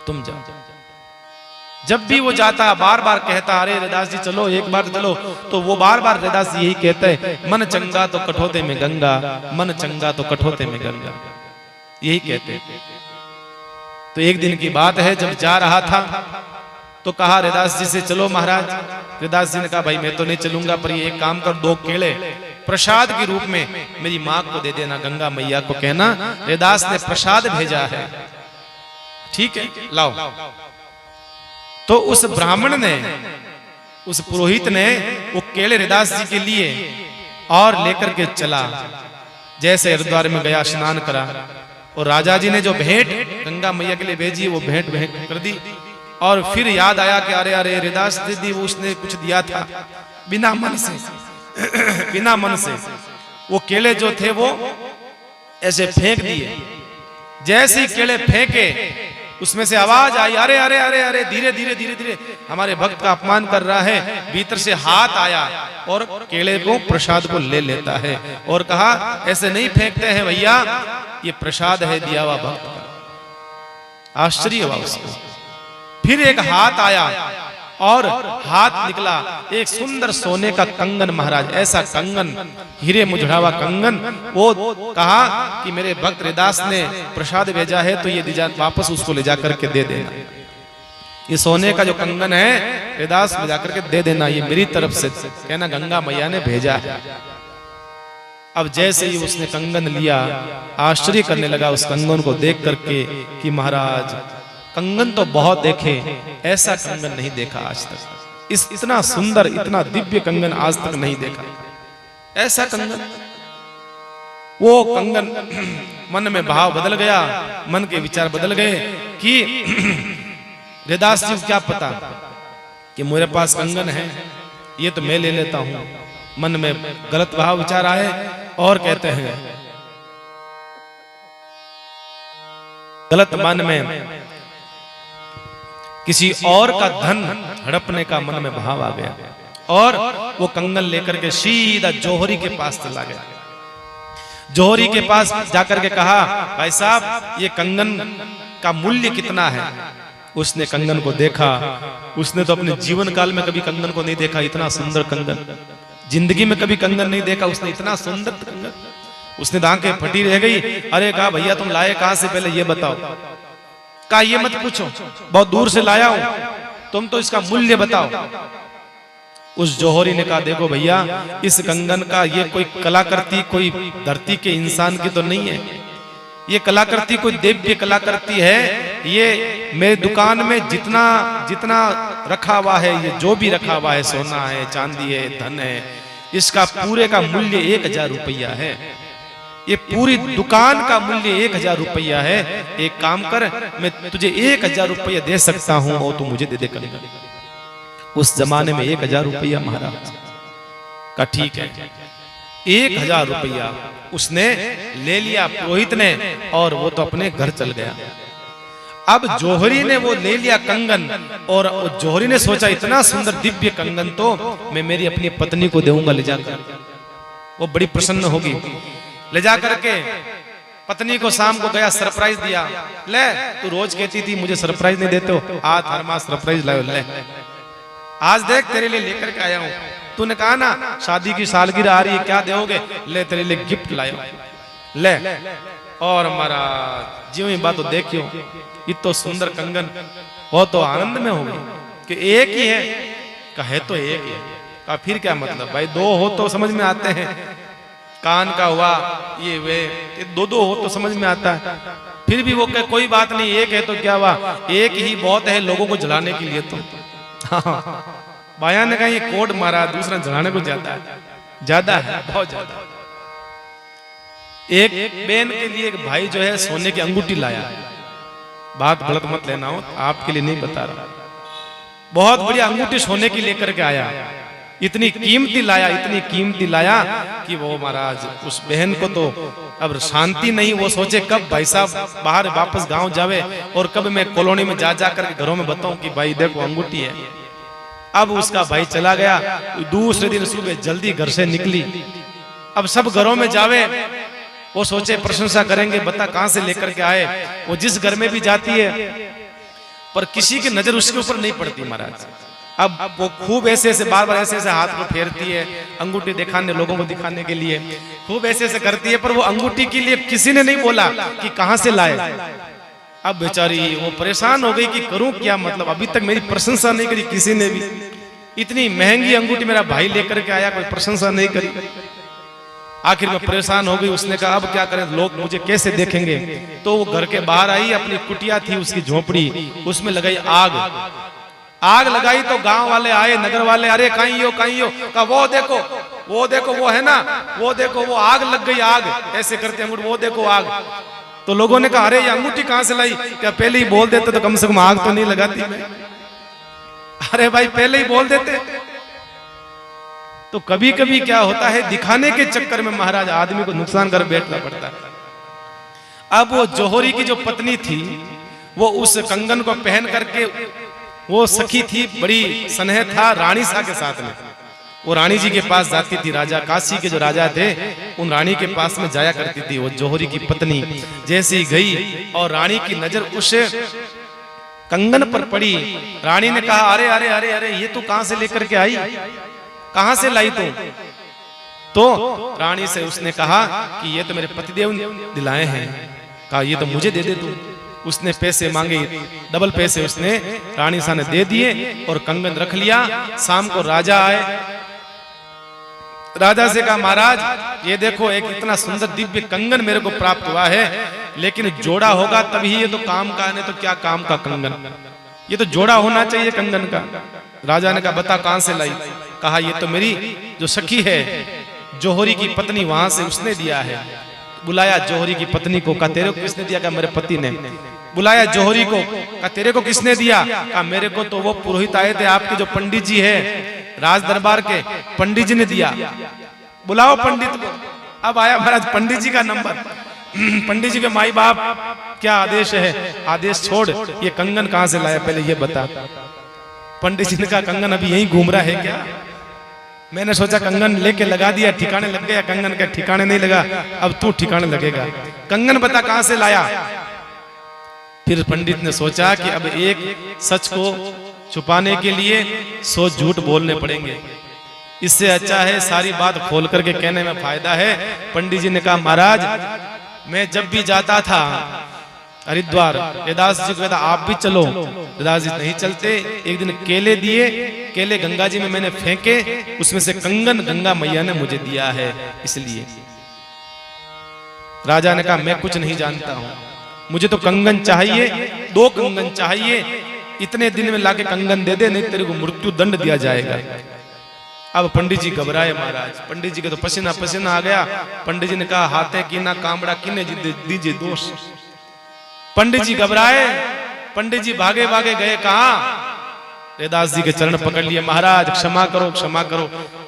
Speaker 1: तुम जाओ। जब भी वो जाता बार बार कहता, अरे रैदास जी चलो एक बार चलो, तो वो बार बार रैदास जी यही कहते, मन चंगा तो कठोते में गंगा, मन चंगा तो कठोते में गंगा, यही कहते। तो एक दिन की बात है, जब जा रहा था तो कहा रैदास जी से चलो महाराज। रैदास जी ने कहा भाई मैं तो नहीं चलूंगा, पर ये एक काम कर, 2 केले प्रसाद के रूप में मेरी माँ को दे देना, गंगा मैया को कहना रैदास ने प्रसाद भेजा है। ठीक है लाओ। तो उस ब्राह्मण ने, उस पुरोहित ने वो केले रैदास जी के लिए और लेकर के चला। जैसे हरिद्वार में गया, स्नान करा, और राजा जी ने जो भेंट गंगा मैया के लिए भेजी वो भेंट कर दी। और फिर याद आया कि अरे अरे रैदास दीदी वो उसने कुछ दिया था बिना मन से बिना मन से वो केले जो थे वो ऐसे फेंक दिए। जैसे ही केले फेंके उसमें से आवाज आई, अरे अरे अरे अरे धीरे धीरे धीरे धीरे, हमारे भक्त का अपमान कर रहा है। भीतर से हाथ आया और केले को प्रसाद को ले लेता है और कहा ऐसे नहीं फेंकते हैं भैया, ये प्रसाद है दिया हुआ भक्त का। आश्चर्य हुआ उसको। फिर एक हाथ आया और हाथ निकला एक सुंदर सोने का कंगन, महाराज ऐसा कंगन, हीरे मुजड़ा कंगन। वो कहा कि मेरे भक्त रैदास ने प्रसाद भेजा है तो ये वापस उसको ले जाकर के दे देना, ये सोने का जो कंगन है रैदास ले जाकर के दे देना, ये मेरी तरफ से कहना गंगा मैया ने भेजा है। अब जैसे ही उसने कंगन लिया, आश्चर्य करने लगा उस कंगन को देख करके कि महाराज कंगन तो बहुत देखे, ऐसा कंगन नहीं देखा आज तक, इतना सुंदर इतना दिव्य कंगन आज तक नहीं देखा, ऐसा कंगन। वो कंगन मन में भाव बदल गया, मन के विचार बदल गए कि रैदास जी क्या पता कि मेरे पास कंगन है, ये तो मैं ले लेता हूं। मन में गलत भाव विचार आए और कहते हैं गलत मन में किसी और का धन हड़पने का मन में भाव आ गया और वो कंगन लेकर के सीधा जौहरी के पास चला गया। जौहरी के पास जाकर के कहा भाई साहब ये कंगन का मूल्य कितना है। उसने कंगन को देखा, उसने तो अपने जीवन काल में कभी कंगन को नहीं देखा, इतना सुंदर कंगन जिंदगी में कभी कंगन नहीं देखा उसने, इतना सुंदर कंगन। उसने आंखें फटी रह गई। अरे कहा भैया तुम लाए कहां से, पहले ये बताओ। कहा ये मत पूछो, बहुत दूर से लाया हूं, तुम तो इसका मूल्य बताओ। उस जौहरी ने कहा देखो भैया इस कंगन का ये कोई कलाकृति कोई धरती के इंसान की तो नहीं है, ये कलाकृति कोई दिव्य कलाकृति है। ये मेरी दुकान में जितना जितना रखा हुआ है, ये जो भी रखा हुआ है, सोना है, चांदी है, धन है, इसका पूरे का मूल्य 1000 रुपया है। ये पूरी दुकान का मूल्य 1000 रुपया है। एक काम कर, मैं तुझे 1000 रुपया दे सकता हूं और तू मुझे दे दे कंगन। उस जमाने में 1000 रुपया महाराज का, ठीक है 1000 रुपया उसने ले लिया पुरोहित ने और वो तो अपने घर चल गया। अब जौहरी ने वो ले लिया कंगन, और जौहरी ने सोचा इतना सुंदर दिव्य कंगन तो मैं मेरी अपनी पत्नी को दूंगा ले जाकर, वो बड़ी प्रसन्न होगी। ले जा करके पत्नी को शाम को गया, सरप्राइज दिया। ले तू रोज कहती थी मुझे सरप्राइज नहीं देते हो, आज हर मास सरप्राइज लाओ, ले आज देख तेरे लिए लेकर के आया हूं। तूने कहा ना शादी की सालगिरह आ रही है, क्या दोगे? ले तेरे लिए गिफ्ट लाया, ले। और महाराज ज्यों ही बात तो देखियो, इतो सुंदर कंगन, वो तो आनंद में हो गई कि एक ही है, कहे तो एक ही है, का फिर क्या मतलब भाई, दो हो तो समझ में आते हैं, कान का हुआ ये वे, दो दो हो तो समझ में आता है। फिर भी वो कहे कोई बात नहीं, एक है तो क्या हुआ, एक ही बहुत है लोगों को जलाने के लिए। तो बाया ने कहा ये कोड मारा, दूसरा जलाने को ज्यादा है, ज्यादा है, बहुत ज्यादा। एक बहन के लिए एक भाई जो है सोने की अंगूठी लाया, बात गलत मत लेना हो, आपके लिए नहीं बता रहा, बहुत बढ़िया अंगूठी सोने की लेकर के आया, इतनी कीमती लाया, इतनी कीमती लाया कि वो महाराज उस बहन को तो अब शांति नहीं, वो सोचे कब भाई साहब बाहर वापस गांव जावे और कब मैं कॉलोनी में जा कर घरों में बताऊं कि भाई देखो अंगूठी है। अब उसका भाई चला गया, दूसरे दिन सुबह जल्दी घर से निकली, अब सब घरों में जावे, वो सोचे प्रशंसा करेंगे, बता कहां से लेकर के आए। वो जिस घर में भी जाती है पर किसी की नजर उसके ऊपर नहीं पड़ती महाराज। अब वो खूब ऐसे ऐसे बार बार ऐसे ऐसे हाथ को फेरती है, अंगूठी दिखाने, लोगों को दिखाने के लिए खूब ऐसे ऐसे करती है, पर वो अंगूठी के लिए किसी ने नहीं बोला कि कहां से लाए। अब बेचारी वो परेशान हो गई कि करूं क्या, मतलब अभी तक मेरी प्रशंसा नहीं करी किसी ने भी, इतनी महंगी अंगूठी मेरा भाई लेकर के आया, कोई प्रशंसा नहीं करी। आखिर में परेशान हो गई, उसने कहा अब क्या करें, लोग मुझे कैसे देखेंगे। तो वो घर के बाहर आई, अपनी कुटिया थी उसकी झोपड़ी, उसमें लगाई आग। आग लगाई तो गांव वाले आए, नगर वाले, अरे कहीं हो कहा वो देखो वो है ना, वो देखो वो आग लग गई, आग ऐसे करते अंगूठी, वो देखो आग। तो लोगों ने कहा अरे ये अंगूठी कहां से लाई, क्या पहले ही बोल देते तो कम से कम आग तो नहीं लगाती। अरे भाई पहले ही बोल देते। तो कभी कभी क्या होता है, दिखाने के चक्कर में महाराज आदमी को नुकसान कर बैठना पड़ता है। अब वो जौहरी की जो पत्नी थी, वो उस कंगन को पहन करके, वो सखी थी, बड़ी स्नेह था रानी सा के साथ में, वो रानी जी के पास जाती थी। राजा काशी के जो राजा थे उन रानी के पास में जाया करती थी वो जौहरी की पत्नी। जैसे ही गई और रानी की नजर उस कंगन पर पड़ी, रानी ने कहा अरे अरे अरे अरे ये तू कहां से लेकर के आई, कहां से लाई तू? तो रानी से उसने कहा कि ये तो मेरे पतिदेव दिलाए हैं। कहा ये तो मुझे दे दे तू। उसने पैसे मांगे, डबल पैसे उसने रानी सा ने दे दिए और कंगन रख लिया। शाम को राजा आए, राजा से कहा महाराज ये देखो एक इतना सुंदर दिव्य कंगन मेरे को प्राप्त हुआ है, लेकिन जोड़ा होगा तभी ये तो काम का, नहीं तो क्या काम का कंगन, ये तो जोड़ा होना चाहिए कंगन का। राजा ने कहा बता कहां से लाई? कहा ये तो मेरी जो सखी है जौहरी की पत्नी, वहां से उसने दिया है। बुलाया जौहरी की पत्नी को, कहा तेरे को किसने दिया? कहा मेरे पति ने। बुलाया जौहरी को, कहा तेरे को किसने दिया? कहा मेरे को तो वो पुरोहित आए थे आपके जो पंडित जी है राज दरबार के, पंडित जी ने दिया। बुलाओ पंडित को। अब आया महाराज पंडित जी का नंबर। पंडित जी के माई बाप क्या आदेश है? आदेश छोड़, ये कंगन कहां से लाया पहले ये बता। पंडित जी ने कहा कंगन अभी यहीं घूम रहा है क्या? मैंने सोचा कंगन लेके लगा दिया, ठिकाने लग गया। कंगन का ठिकाने नहीं लगा, अब तू ठिकाने लगेगा। कंगन बता कहां से लाया? फिर पंडित ने सोचा कि अब एक सच को छुपाने के लिए 100 झूठ बोलने पड़ेंगे, इससे अच्छा है सारी बात खोल करके कहने में फायदा है। पंडित जी ने कहा महाराज मैं जब भी जाता था हरिद्वार, रैदास जी को कहता आप भी चलो, रैदास जी नहीं चलते। एक दिन केले दिए, केले गंगा जी में मैंने फेंके, उसमें से कंगन गंगा मैया ने मुझे दिया है। इसलिए राजा ने कहा मैं कुछ नहीं जानता हूं, मुझे तो कंगन चाहिए, 2 कंगन चाहिए, इतने दिन में लाके कंगन दे दे, नहीं तेरे को मृत्यु दंड दिया जाएगा। अब पंडित जी घबराए महाराज, पंडित जी के तो पसीना पसीना आ गया। पंडित जी ने कहा हाथे की ना कामड़ा किन्ने दीजिए दोष। पंडित जी घबराए, पंडित जी भागे भागे गए कहा, रैदास जी के चरण पकड़ लिए, महाराज क्षमा करो क्षमा करो।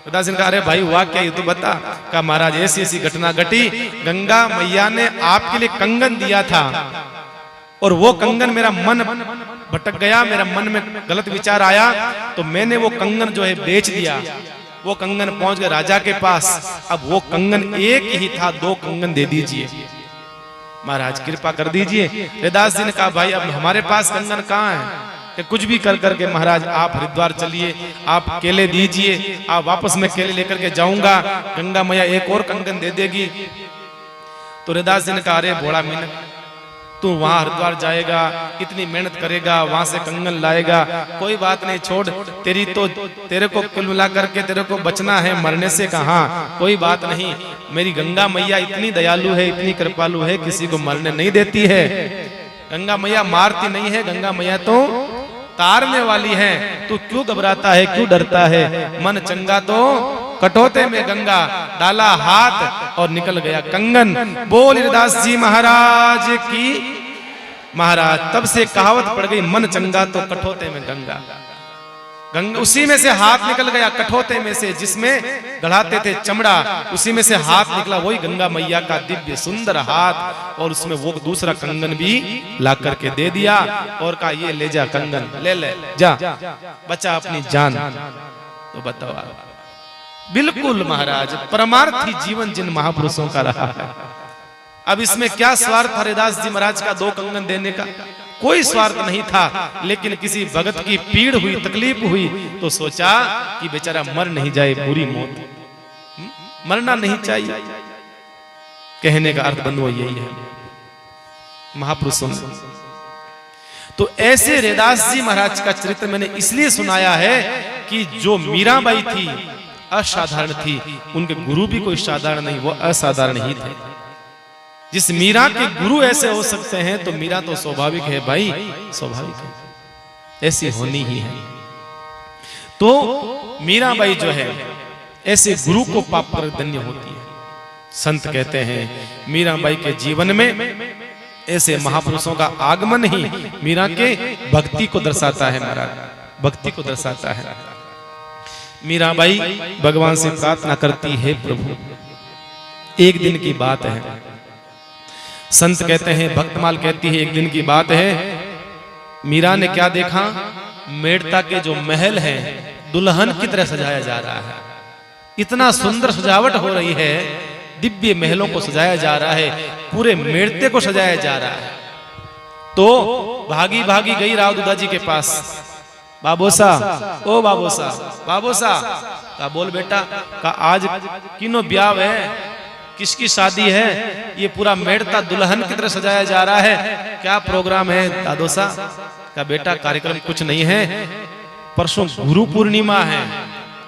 Speaker 1: रैदास जी ने कहा अरे भाई हुआ क्या ये तो बता। कहा महाराज ऐसी ऐसी घटना घटी, गंगा मैया ने आपके लिए कंगन दिया था, और वो कंगन, मेरा मन भटक गया, मेरा मन में गलत विचार आया, तो मैंने वो कंगन जो है बेच दिया। वो कंगन पहुंच गया राजा के पास। अब वो कंगन एक ही था, 2 कंगन दे दीजिए महाराज, कृपा कर दीजिए। रैदास जी ने कहा भाई अब हमारे पास कंगन कहाँ है, कि कुछ भी कर करके महाराज आप हरिद्वार चलिए, आप केले दीजिए, आप वापस मैं केले लेकर के जाऊंगा, गंगा मैया एक और कंगन दे देगी। तो रैदास जी ने कहा अरे भोला मीनक, तू वहां हरिद्वार जाएगा, इतनी मेहनत करेगा, वहां से कंगन लाएगा, कोई बात नहीं, छोड़, तेरे को कुल मिला करके तेरे को बचना है मरने से, कहाँ, कोई बात नहीं, मेरी गंगा मैया इतनी दयालु है, इतनी कृपालु है, किसी को मरने नहीं देती है। गंगा मैया मारती नहीं है, गंगा मैया तो तारने वाली है। तू क्यों घबराता है, क्यों डरता है, मन चंगा तो कटोते में गंगा, डाला हाथ और निकल गया कंगन। बोल रैदास जी महाराज की। महाराज तब से कहावत पड़ गई, मन चंगा तो कठोते में गंगा। गंगा उसी में से हाथ निकल गया, कठोते में से जिसमें गढ़ाते थे चमड़ा, उसी में से हाथ निकला, वही गंगा मैया का दिव्य सुंदर हाथ, और उसमें वो दूसरा कंगन भी ला करके दे दिया और कहा ये ले जा कंगन, ले जा, बचा अपनी जान। तो बताओ, बिल्कुल महाराज परमार्थी जीवन जिन महापुरुषों का रहा है। अब इसमें क्या स्वार्थ था रैदास जी महाराज का 2 कंगन देने का? कोई स्वार्थ नहीं था, लेकिन किसी भगत की पीड़ हुई, तकलीफ हुई, तो सोचा कि बेचारा मर नहीं जाए, बुरी मौत, मरना नहीं चाहिए। कहने का अर्थ बंधुओं यही है महापुरुषों में। तो ऐसे रैदास जी महाराज का चरित्र मैंने इसलिए सुनाया है कि जो मीराबाई थी असाधारण थी, उनके गुरु भी कोई साधारण नहीं, वो असाधारण ही थे। जिस मीरा के गुरु ऐसे हो सकते हैं, तो मीरा तो स्वाभाविक है भाई, स्वाभाविक है, ऐसी होनी ही है। तो मीराबाई जो है ऐसे गुरु को पाप कर धन्य होती है। संत कहते हैं मीराबाई के जीवन में ऐसे महापुरुषों का आगमन ही मीरा के भक्ति को दर्शाता है महाराज, भक्ति को दर्शाता है। मीराबाई भगवान से प्रार्थना करती है, प्रभु एक दिन की बात है, संत कहते हैं, भक्तमाल कहती है एक दिन की बात है, मीरा ने क्या देखा, मेड़ता के जो महल है दुल्हन की तरह सजाया जा रहा है, इतना सुंदर सजावट हो रही है, दिव्य महलों को सजाया जा रहा है, पूरे मेड़ते को सजाया जा रहा है। तो भागी भागी गई राव दूधा जी के पास, बाबोसा, ओ बाबोसा, बाबोसा का बोल बेटा, का आज किनो ब्याह है, किसकी शादी है, ये पूरा मेड़ता दुल्हन की तरह सजाया जा रहा है, क्या प्रोग्राम है दादोसा? का बेटा कार्यक्रम कुछ नहीं है, परसों गुरु पूर्णिमा है,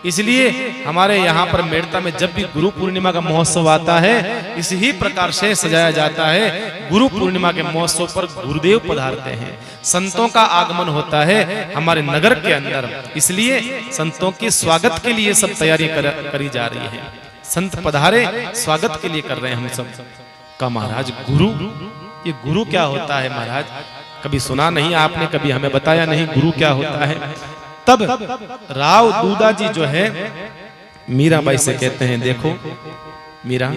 Speaker 1: इसलिए हमारे यहाँ पर मेड़ता में जब भी गुरु पूर्णिमा का महोत्सव आता है, इसी प्रकार से सजाया जाता है। गुरु पूर्णिमा के महोत्सव पर गुरुदेव पधारते हैं, संतों का आगमन होता है हमारे नगर के अंदर, इसलिए संतों के स्वागत के लिए सब तैयारी करी जा रही है। संत पधारे, स्वागत के लिए कर रहे हैं हम सब का। महाराज गुरु, ये गुरु क्या होता है महाराज? कभी सुना नहीं आपने, कभी हमें बताया नहीं गुरु क्या होता है। तब राव दूधा जी जो है मीराबाई से कहते हैं, देखो मीरा,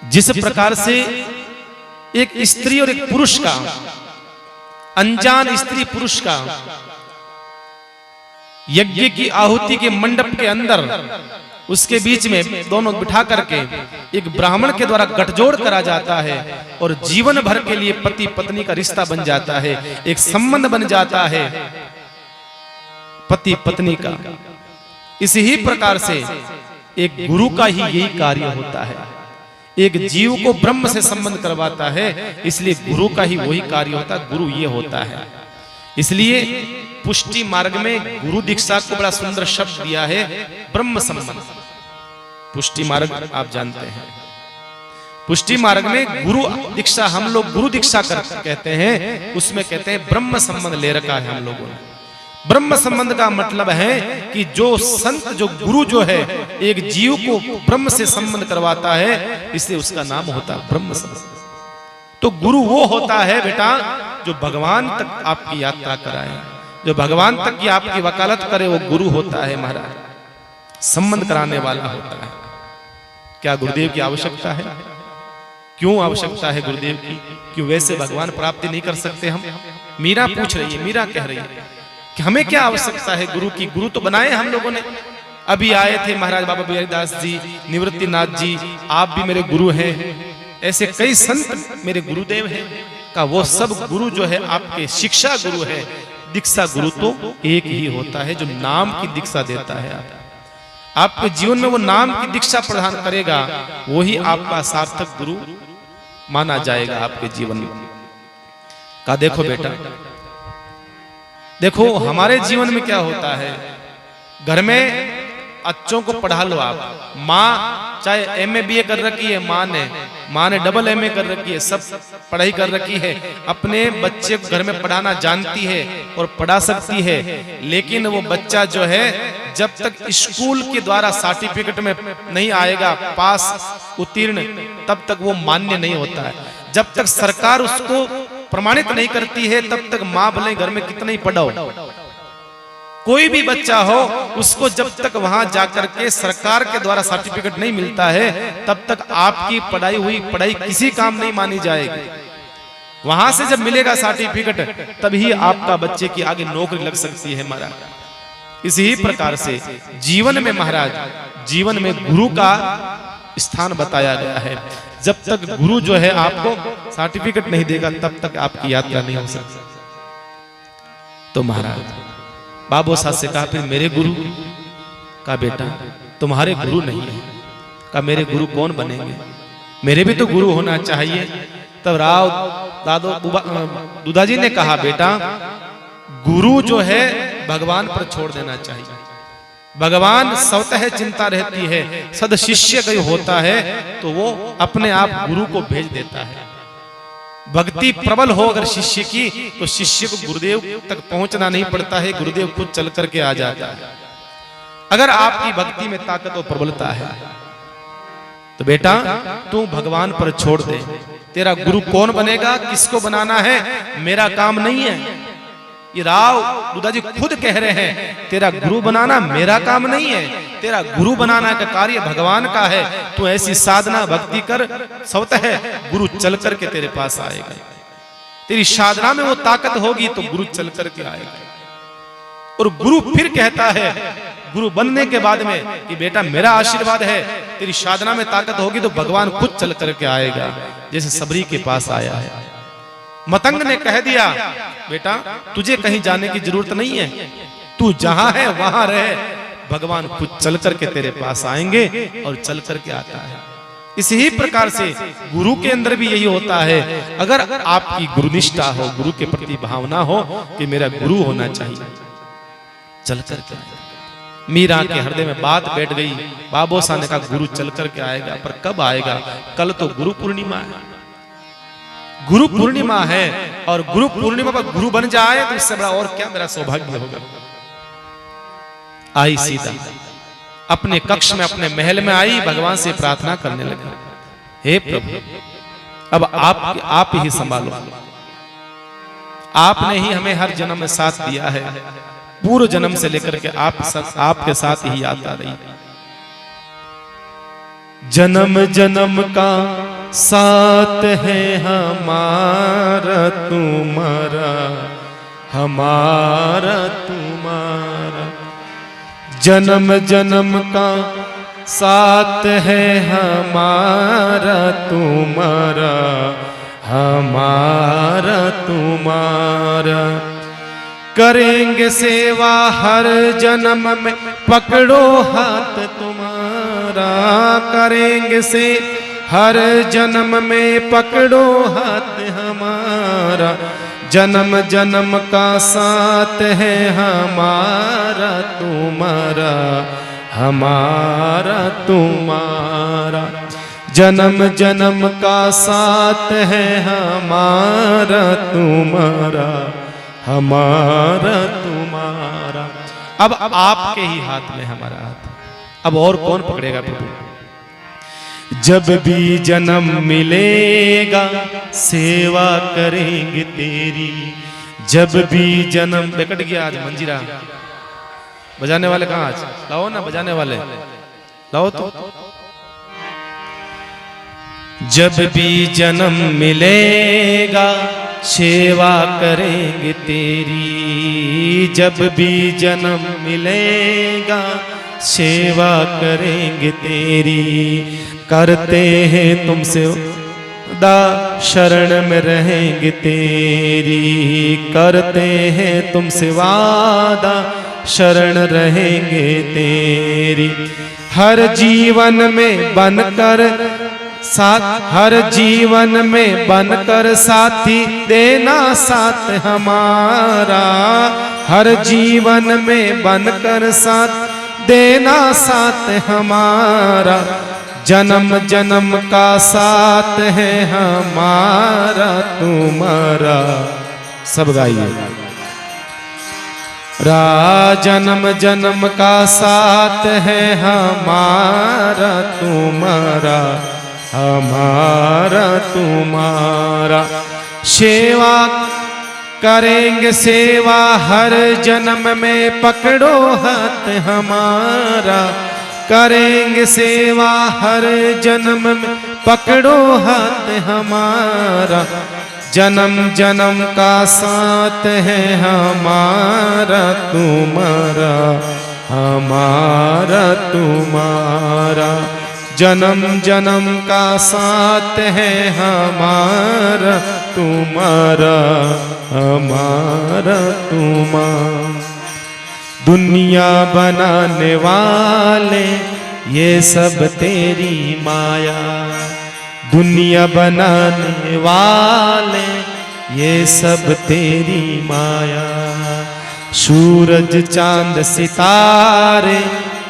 Speaker 1: जिस प्रकार से एक स्त्री और एक पुरुष का, अनजान स्त्री पुरुष का यज्ञ की आहुति के मंडप के अंदर उसके बीच में दोनों बिठा करके एक ब्राह्मण के द्वारा गठजोड़ करा जाता है और जीवन भर के लिए पति पत्नी का रिश्ता बन जाता है, एक संबंध बन जाता है पति पत्नी का। इसी प्रकार से एक गुरु का ही यही कार्य होता है, एक जीव को ब्रह्म से संबंध करवाता है, इसलिए गुरु का ही वही कार्य होता है, गुरु ये होता है। इसलिए पुष्टि मार्ग में गुरु दीक्षा को बड़ा सुंदर शब्द दिया है, ब्रह्म संबंध। पुष्टि मार्ग आप जानते हैं, पुष्टि मार्ग में गुरु दीक्षा, हम लोग गुरु दीक्षा कहते हैं, उसमें कहते हैं ब्रह्म संबंध ले रखा है हम लोगों ने। ब्रह्म संबंध का मतलब है कि जो संत, जो गुरु जो है एक जीव को ब्रह्म से संबंध करवाता है, इसलिए उसका नाम होता है ब्रह्म संबंध। तो गुरु वो होता है बेटा जो भगवान तक आपकी यात्रा कराए, जो भगवान तक की आपकी वकालत करे, वो गुरु होता है महाराज, संबंध कराने वाला होता है। क्या गुरुदेव की आवश्यकता है? क्यों आवश्यकता है गुरुदेव की? क्यों वैसे भगवान प्राप्ति नहीं कर सकते हम? मीरा पूछ रही है, मीरा कह रही है कि हमें क्या आवश्यकता है गुरु की? गुरु तो बनाए हम लोगों ने। अभी आए थे महाराज बाबा बिहारीदास जी, निवृत्तिनाथ जी, आप भी मेरे गुरु हैं, ऐसे कई संत मेरे गुरुदेव हैं। का वो सब गुरु जो है आपके शिक्षा गुरु है, दीक्षा गुरु तो एक ही होता है जो नाम की दीक्षा देता है। आपके जीवन में वो नाम की दीक्षा प्रदान करेगा, वही आपका सार्थक गुरु माना जाएगा आपके जीवन में। का देखो बेटा, देखो हमारे जीवन में क्या होता है, घर में बच्चों को पढ़ा लो आप। माँ चाहे एमए बीए कर रखी है, माँ ने डबल एमए कर रखी है, सब पढ़ाई कर रखी है, अपने बच्चे को घर में पढ़ाना जानती है और पढ़ा सकती है। लेकिन वो बच्चा जो है जब तक स्कूल के द्वारा सर्टिफिकेट में नहीं आएगा पास उत्तीर्ण, तब तक वो मान्य नहीं होता है। जब तक सरकार उसको प्रमाणित नहीं करती है तब तक माँ भले घर में कितना ही पढ़ाओ, कोई भी बच्चा हो उसको जब तक वहां जाकर के सरकार के द्वारा सर्टिफिकेट नहीं मिलता है तब तक आपकी पढ़ाई हुई पढ़ाई किसी काम नहीं मानी जाएगी। वहां से जब मिलेगा सर्टिफिकेट तभी आपका बच्चे की आगे नौकरी लग सकती है महाराज। इसी प्रकार से जीवन में महाराज, जीवन में गुरु का स्थान बताया गया है। जब तक गुरु जो है आपको सर्टिफिकेट नहीं देगा तब तक आपकी यात्रा नहीं हो सकती। तो महाराज बाबू साहब से कहा, फिर मेरे गुरु? का बेटा तुम्हारे गुरु नहीं है। का मेरे गुरु कौन बनेंगे? मेरे भी तो गुरु होना चाहिए। तब राव दादो दुदाजी ने कहा, बेटा गुरु जो है भगवान पर छोड़ देना चाहिए। भगवान स्वतः चिंता रहती है, सद शिष्य कोई होता है तो वो अपने आप गुरु को भेज देता है। भक्ति प्रबल हो अगर शिष्य की तो शिष्य को गुरुदेव तक पहुंचना नहीं पड़ता है, गुरुदेव खुद चल करके आ जाता है। अगर आपकी भक्ति में ताकत और प्रबलता है तो बेटा तू भगवान पर छोड़ दे। तेरा गुरु कौन बनेगा, किसको बनाना है, मेरा काम नहीं है। ये राव दुदाजी खुद कह रहे हैं, तेरा गुरु बनाना मेरा काम नहीं है, तेरा गुरु बनाना का कार्य भगवान का है। तू ऐसी साधना भक्ति कर, स्वतः गुरु चल करके तेरे पास आएगा। तेरी साधना में वो ताकत होगी तो गुरु चल करके आएगा। और गुरु फिर कहता है गुरु बनने के बाद में कि बेटा मेरा आशीर्वाद है, तेरी साधना में ताकत होगी तो भगवान खुद चल करके आएगा, जैसे सबरी के पास आया है। मतंग ने कह दिया, बेटा तुझे कहीं जाने की जरूरत नहीं है, तू जहां है वहां रहे, भगवान खुद चल करके तेरे पास आएंगे। और चल करके आता है। इसी प्रकार से गुरु के अंदर भी यही होता है। अगर आपकी गुरुनिष्ठा हो, गुरु के प्रति भावना हो कि मेरा गुरु होना चाहिए, चल करके आएगा। मीरा के हृदय में बात बैठ गई। बाबू साहब ने कहा गुरु चल करके आएगा, पर कब आएगा? कल तो गुरु पूर्णिमा है। गुरु पूर्णिमा है और गुरु पूर्णिमा पर गुरु बन जाए तो इससे बड़ा और क्या मेरा सौभाग्य होगा। आई सीता अपने कक्ष में, अपने महल में आई, भगवान से प्रार्थना करने लगी, हे प्रभु अब आप ही संभालो। आपने ही हमें हर जन्म में साथ दिया है, पूर्व जन्म से लेकर के आपके साथ ही आता रही। जन्म जन्म का साथ है हमारा तुम्हारा, हमारा तुम्हारा। जन्म जन्म का साथ है हमारा तुम्हारा, हमारा तुम्हारा। करेंगे सेवा हर जन्म में, पकड़ो हाथ तुम्हारा। करेंगे से हर जन्म में, पकड़ो हाथ हमारा। जन्म जन्म का साथ है हमारा तुम्हारा, हमारा तुम्हारा। जन्म जन्म का साथ है हमारा तुम्हारा, हमारा तुम्हारा। अब आपके ही हाथ में हमारा हाथ, अब और कौन पकड़ेगा प्रभु? जब भी जन्म मिलेगा सेवा करेंगे तेरी। जब भी जन्म, बेकट गया आज मंजीरा, बजाने वाले कहाँ आज? लाओ ना बजाने वाले, लाओ तो। जब भी जन्म मिलेगा सेवा करेंगे तेरी, जब भी जन्म मिलेगा सेवा करेंगे तेरी। करते हैं तुमसे दा शरण में रहेंगे तेरी, करते हैं तुमसे वादा शरण रहेंगे तेरी। हर जीवन में बनकर साथ, हर जीवन में बनकर साथी देना साथ हमारा, हर जीवन में बनकर साथ देना साथ हमारा। जन्म जन्म का साथ है हमारा तुम्हारा। सब गाइए। जन्म जन्म का साथ है हमारा तुम्हारा, हमारा तुम्हारा। सेवा करेंगे सेवा हर जन्म में, पकड़ो हाथ हमारा। करेंगे सेवा हर जन्म में, पकड़ो हाथ हमारा। जन्म जन्म का साथ है हमारा तुम्हारा, हमारा तुम्हारा। जन्म जन्म का साथ है हमारा तुम्हारा, हमारा तुम्हारा। दुनिया बनाने वाले ये सब तेरी माया, दुनिया बनाने वाले ये सब तेरी माया। सूरज चांद सितारे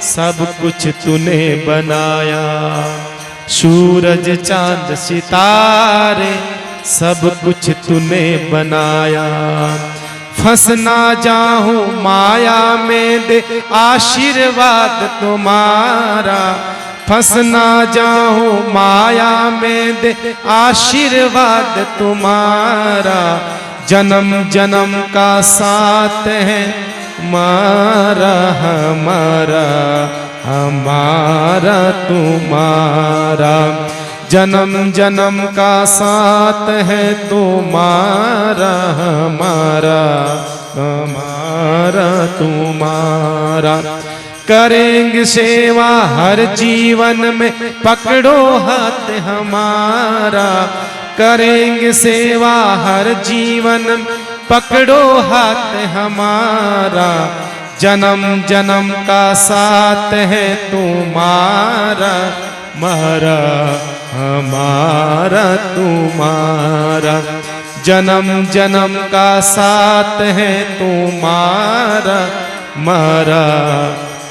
Speaker 1: सब कुछ तूने बनाया, सूरज चांद सितारे सब कुछ तूने बनाया। फंस ना जाऊं माया में दे आशीर्वाद तुम्हारा, फंस ना जाऊं माया में दे आशीर्वाद तुम्हारा। जन्म जन्म का साथ है हमारा, हमारा हमारा तुम्हारा। जन्म जन्म का साथ है तुम्हारा, हमारा हमारा तुम्हारा। करेंगे सेवा हर जीवन में, पकड़ो हाथ हमारा। करेंगे सेवा हर जीवन में, पकड़ो हाथ हमारा। जन्म जन्म का साथ है तुम्हारा, हमारा हमारा तुम्हारा। जन्म जन्म का साथ है तुम्हारा, हमारा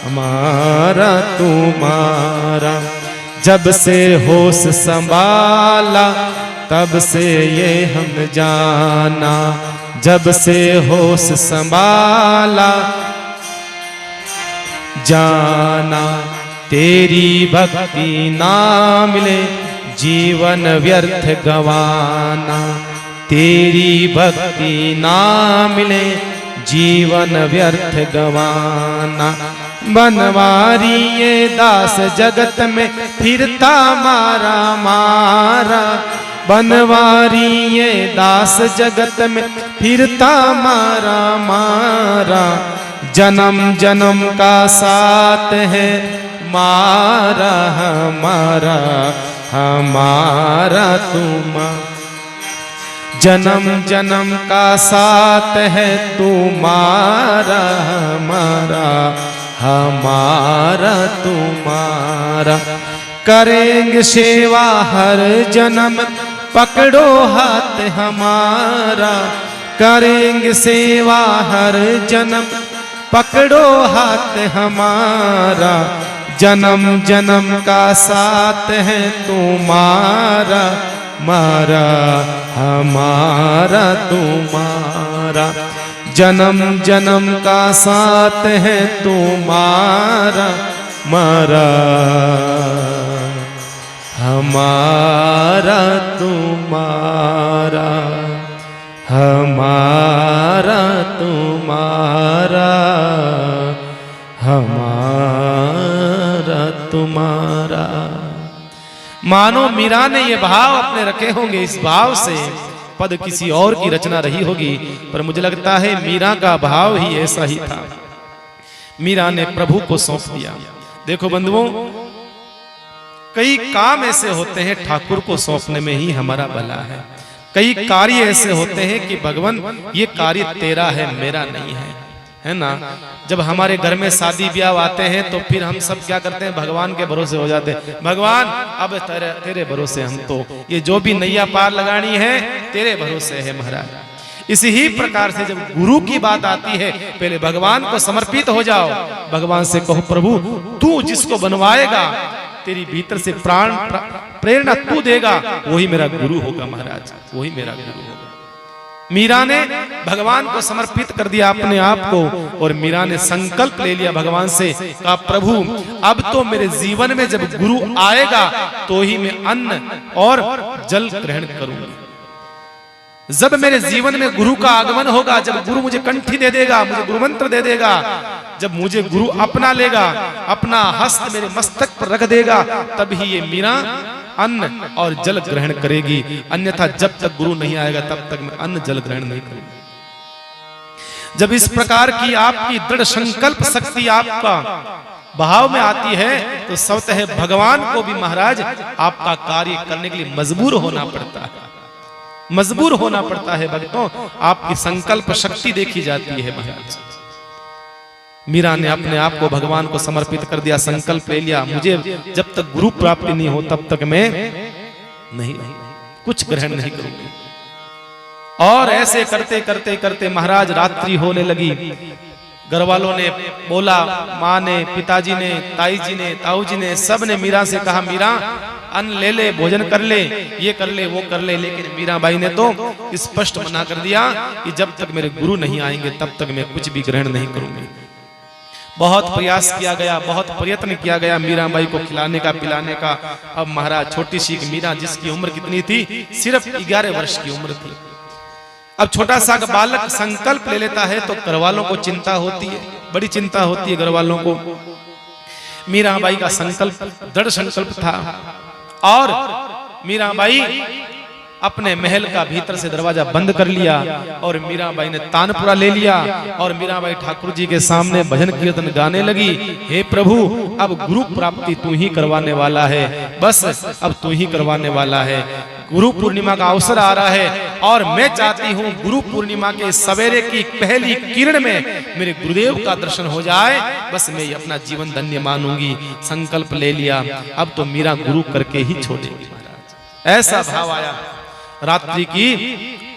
Speaker 1: हमारा तुम्हारा। जब से होश संभाला तब से ये हम जाना, जब से होश संभाला जाना। तेरी भक्ति ना मिले जीवन व्यर्थ गवाना, तेरी भक्ति ना मिले जीवन व्यर्थ गवाना। बनवारी ये दास जगत में फिरता मारा मारा, बनवारी ये दास जगत में फिरता मारा मारा। जन्म जन्म का साथ है मारा, हमारा हमारा तुम्हारा। जन्म जन्म का साथ है तुम्हारा, हमारा हमारा तुम्हारा। करेंगे सेवा हर जन्म, पकड़ो हाथ हमारा। करेंगे सेवा हर जन्म, पकड़ो हाथ हमारा। जन्म जन्म का साथ है तुम्हारा, हमारा हमारा तुम्हारा। जन्म जन्म का साथ है तुम्हारा, हमारा हमारा तुम्हारा, हमारा तुम्हारा, हमारा तुम्हारा। मानो मीरा ने ये भाव अपने रखे होंगे, इस भाव से पद किसी और की रचना रही होगी, पर मुझे लगता है मीरा का भाव ही ऐसा ही था। मीरा ने प्रभु को सौंप दिया। देखो बंधुओं, कई काम ऐसे होते हैं ठाकुर को सौंपने में ही हमारा भला है। कई कार्य ऐसे होते हैं कि भगवान ये कार्य तेरा है, मेरा नहीं है ना। जब हमारे घर में शादी ब्याह आते हैं तो फिर हम सब क्या करते हैं, भगवान के भरोसे हो जाते हैं। भगवान अब तेरे भरोसे हम तो, ये जो भी नैया पार लगानी है तेरे भरोसे है महाराज। इसी ही प्रकार से जब गुरु की बात आती है, पहले भगवान को समर्पित हो जाओ। भगवान से कहो प्रभु तू जिसको बनवाएगा, तेरी भीतर से प्राण प्रेरणा तू देगा, वही मेरा गुरु होगा महाराज, वही मेरा गुरु होगा। मीरा ने भगवान को समर्पित कर दिया अपने आप को, और मीरा ने संकल्प ले लिया भगवान से, कहा प्रभु अब तो मेरे जीवन में जब गुरु आएगा तो ही मैं अन्न और जल ग्रहण करूंगी। जब मेरे जीवन में गुरु का आगमन होगा, जब गुरु मुझे कंठी दे देगा, मुझे गुरु मंत्र दे देगा, जब मुझे गुरु अपना लेगा, अपना हस्त मेरे मस्तक पर रख देगा, तब ही ये मीरा अन्न और जल ग्रहण करेगी। अन्यथा जब तक गुरु नहीं आएगा तब तक मैं अन्न जल ग्रहण नहीं करूंगी। जब इस प्रकार की आपकी दृढ़ संकल्प शक्ति आपका भाव में आती है तो स्वतः भगवान को भी महाराज आपका कार्य करने के लिए मजबूर होना पड़ता है, मजबूर होना पड़ता है भक्तों। आपकी संकल्प शक्ति देखी जाती है महाराज। मीरा ने अपने आप को भगवान को समर्पित कर दिया, संकल्प ले लिया, मुझे जब तक गुरु प्राप्ति नहीं हो तब तक मैं नहीं कुछ ग्रहण नहीं करूंगी। और ऐसे करते करते करते महाराज रात्रि होने लगी। घर वालों ने बोला, माँ ने, पिताजी ने, ताई जी ने, ताऊ जी ने, सब ने मीरा से कहा मीरा अन्न ले ले, भोजन कर ले, ये कर ले, वो कर ले। लेकिन मीराबाई ने तो स्पष्ट मना कर दिया कि जब तक मेरे गुरु नहीं आएंगे तब तक मैं कुछ भी ग्रहण नहीं करूंगी। बहुत प्रयास किया गया, बहुत प्रयत्न किया गया मीराबाई को खिलाने का, पिलाने का। अब महाराज छोटी सी मीरा, जिसकी उम्र कितनी थी, सिर्फ 11 वर्ष की उम्र थी। अब छोटा सा बालक संकल्प ले लेता है तो घर वालों को चिंता होती है, बड़ी चिंता होती है घर वालों को। मीराबाई का संकल्प दृढ़ संकल्प था, और मीराबाई अपने महल का भीतर से दरवाजा बंद कर लिया, और मीराबाई ने तानपुरा ले लिया, और मीराबाई ठाकुर जी के सामने भजन कीर्तन गाने लगी। हे प्रभु अब गुरु प्राप्ति तू ही करवाने वाला है, बस अब तू ही करवाने वाला है। गुरु पूर्णिमा का अवसर आ रहा है, और मैं चाहती हूँ गुरु पूर्णिमा के सवेरे की पहली किरण में मेरे गुरुदेव का दर्शन हो जाए, बस मैं अपना जीवन धन्य मानूंगी। संकल्प ले लिया, अब तो मीरा गुरु करके ही छोड़ेगी महाराज। ऐसा भाव आया। रात्रि की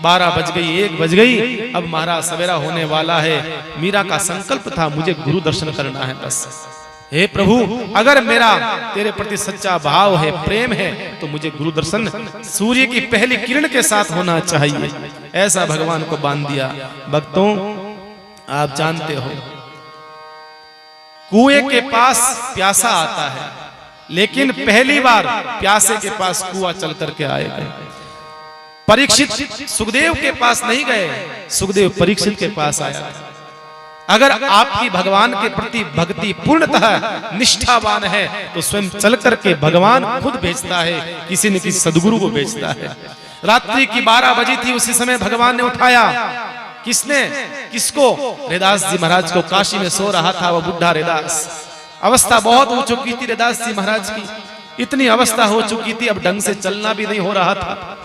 Speaker 1: 12 बज गई, 1 बज गई, अब महाराज सवेरा होने वाला है। मीरा का संकल्प था मुझे गुरु दर्शन करना है बस। हे प्रभु अगर मेरा तेरे प्रति सच्चा भाव है, प्रेम है, तो मुझे गुरु दर्शन सूर्य की पहली किरण के साथ होना चाहिए। ऐसा भगवान को बांध दिया। भक्तों आप जानते हो कुएं के पास प्यासा आता है, लेकिन पहली बार प्यासे के पास कुआं चल करके आएगा। परीक्षित सुखदेव के पास नहीं गए, सुखदेव परीक्षित के पास आया। अगर आपकी भगवान के प्रति भक्ति पूर्णतः निष्ठावान है तो स्वयं चल करके भगवान खुद भेजता है, किसी न किसी सदगुरु को भेजता है। रात्रि की 12 बजी थी, उसी समय भगवान ने उठाया। किसने? किसको? रैदास जी महाराज को। काशी में सो रहा था वो बुढ़ा रैदास। अवस्था बहुत हो चुकी थी रैदास जी महाराज की, इतनी अवस्था हो चुकी थी अब ढंग से चलना भी नहीं हो रहा था।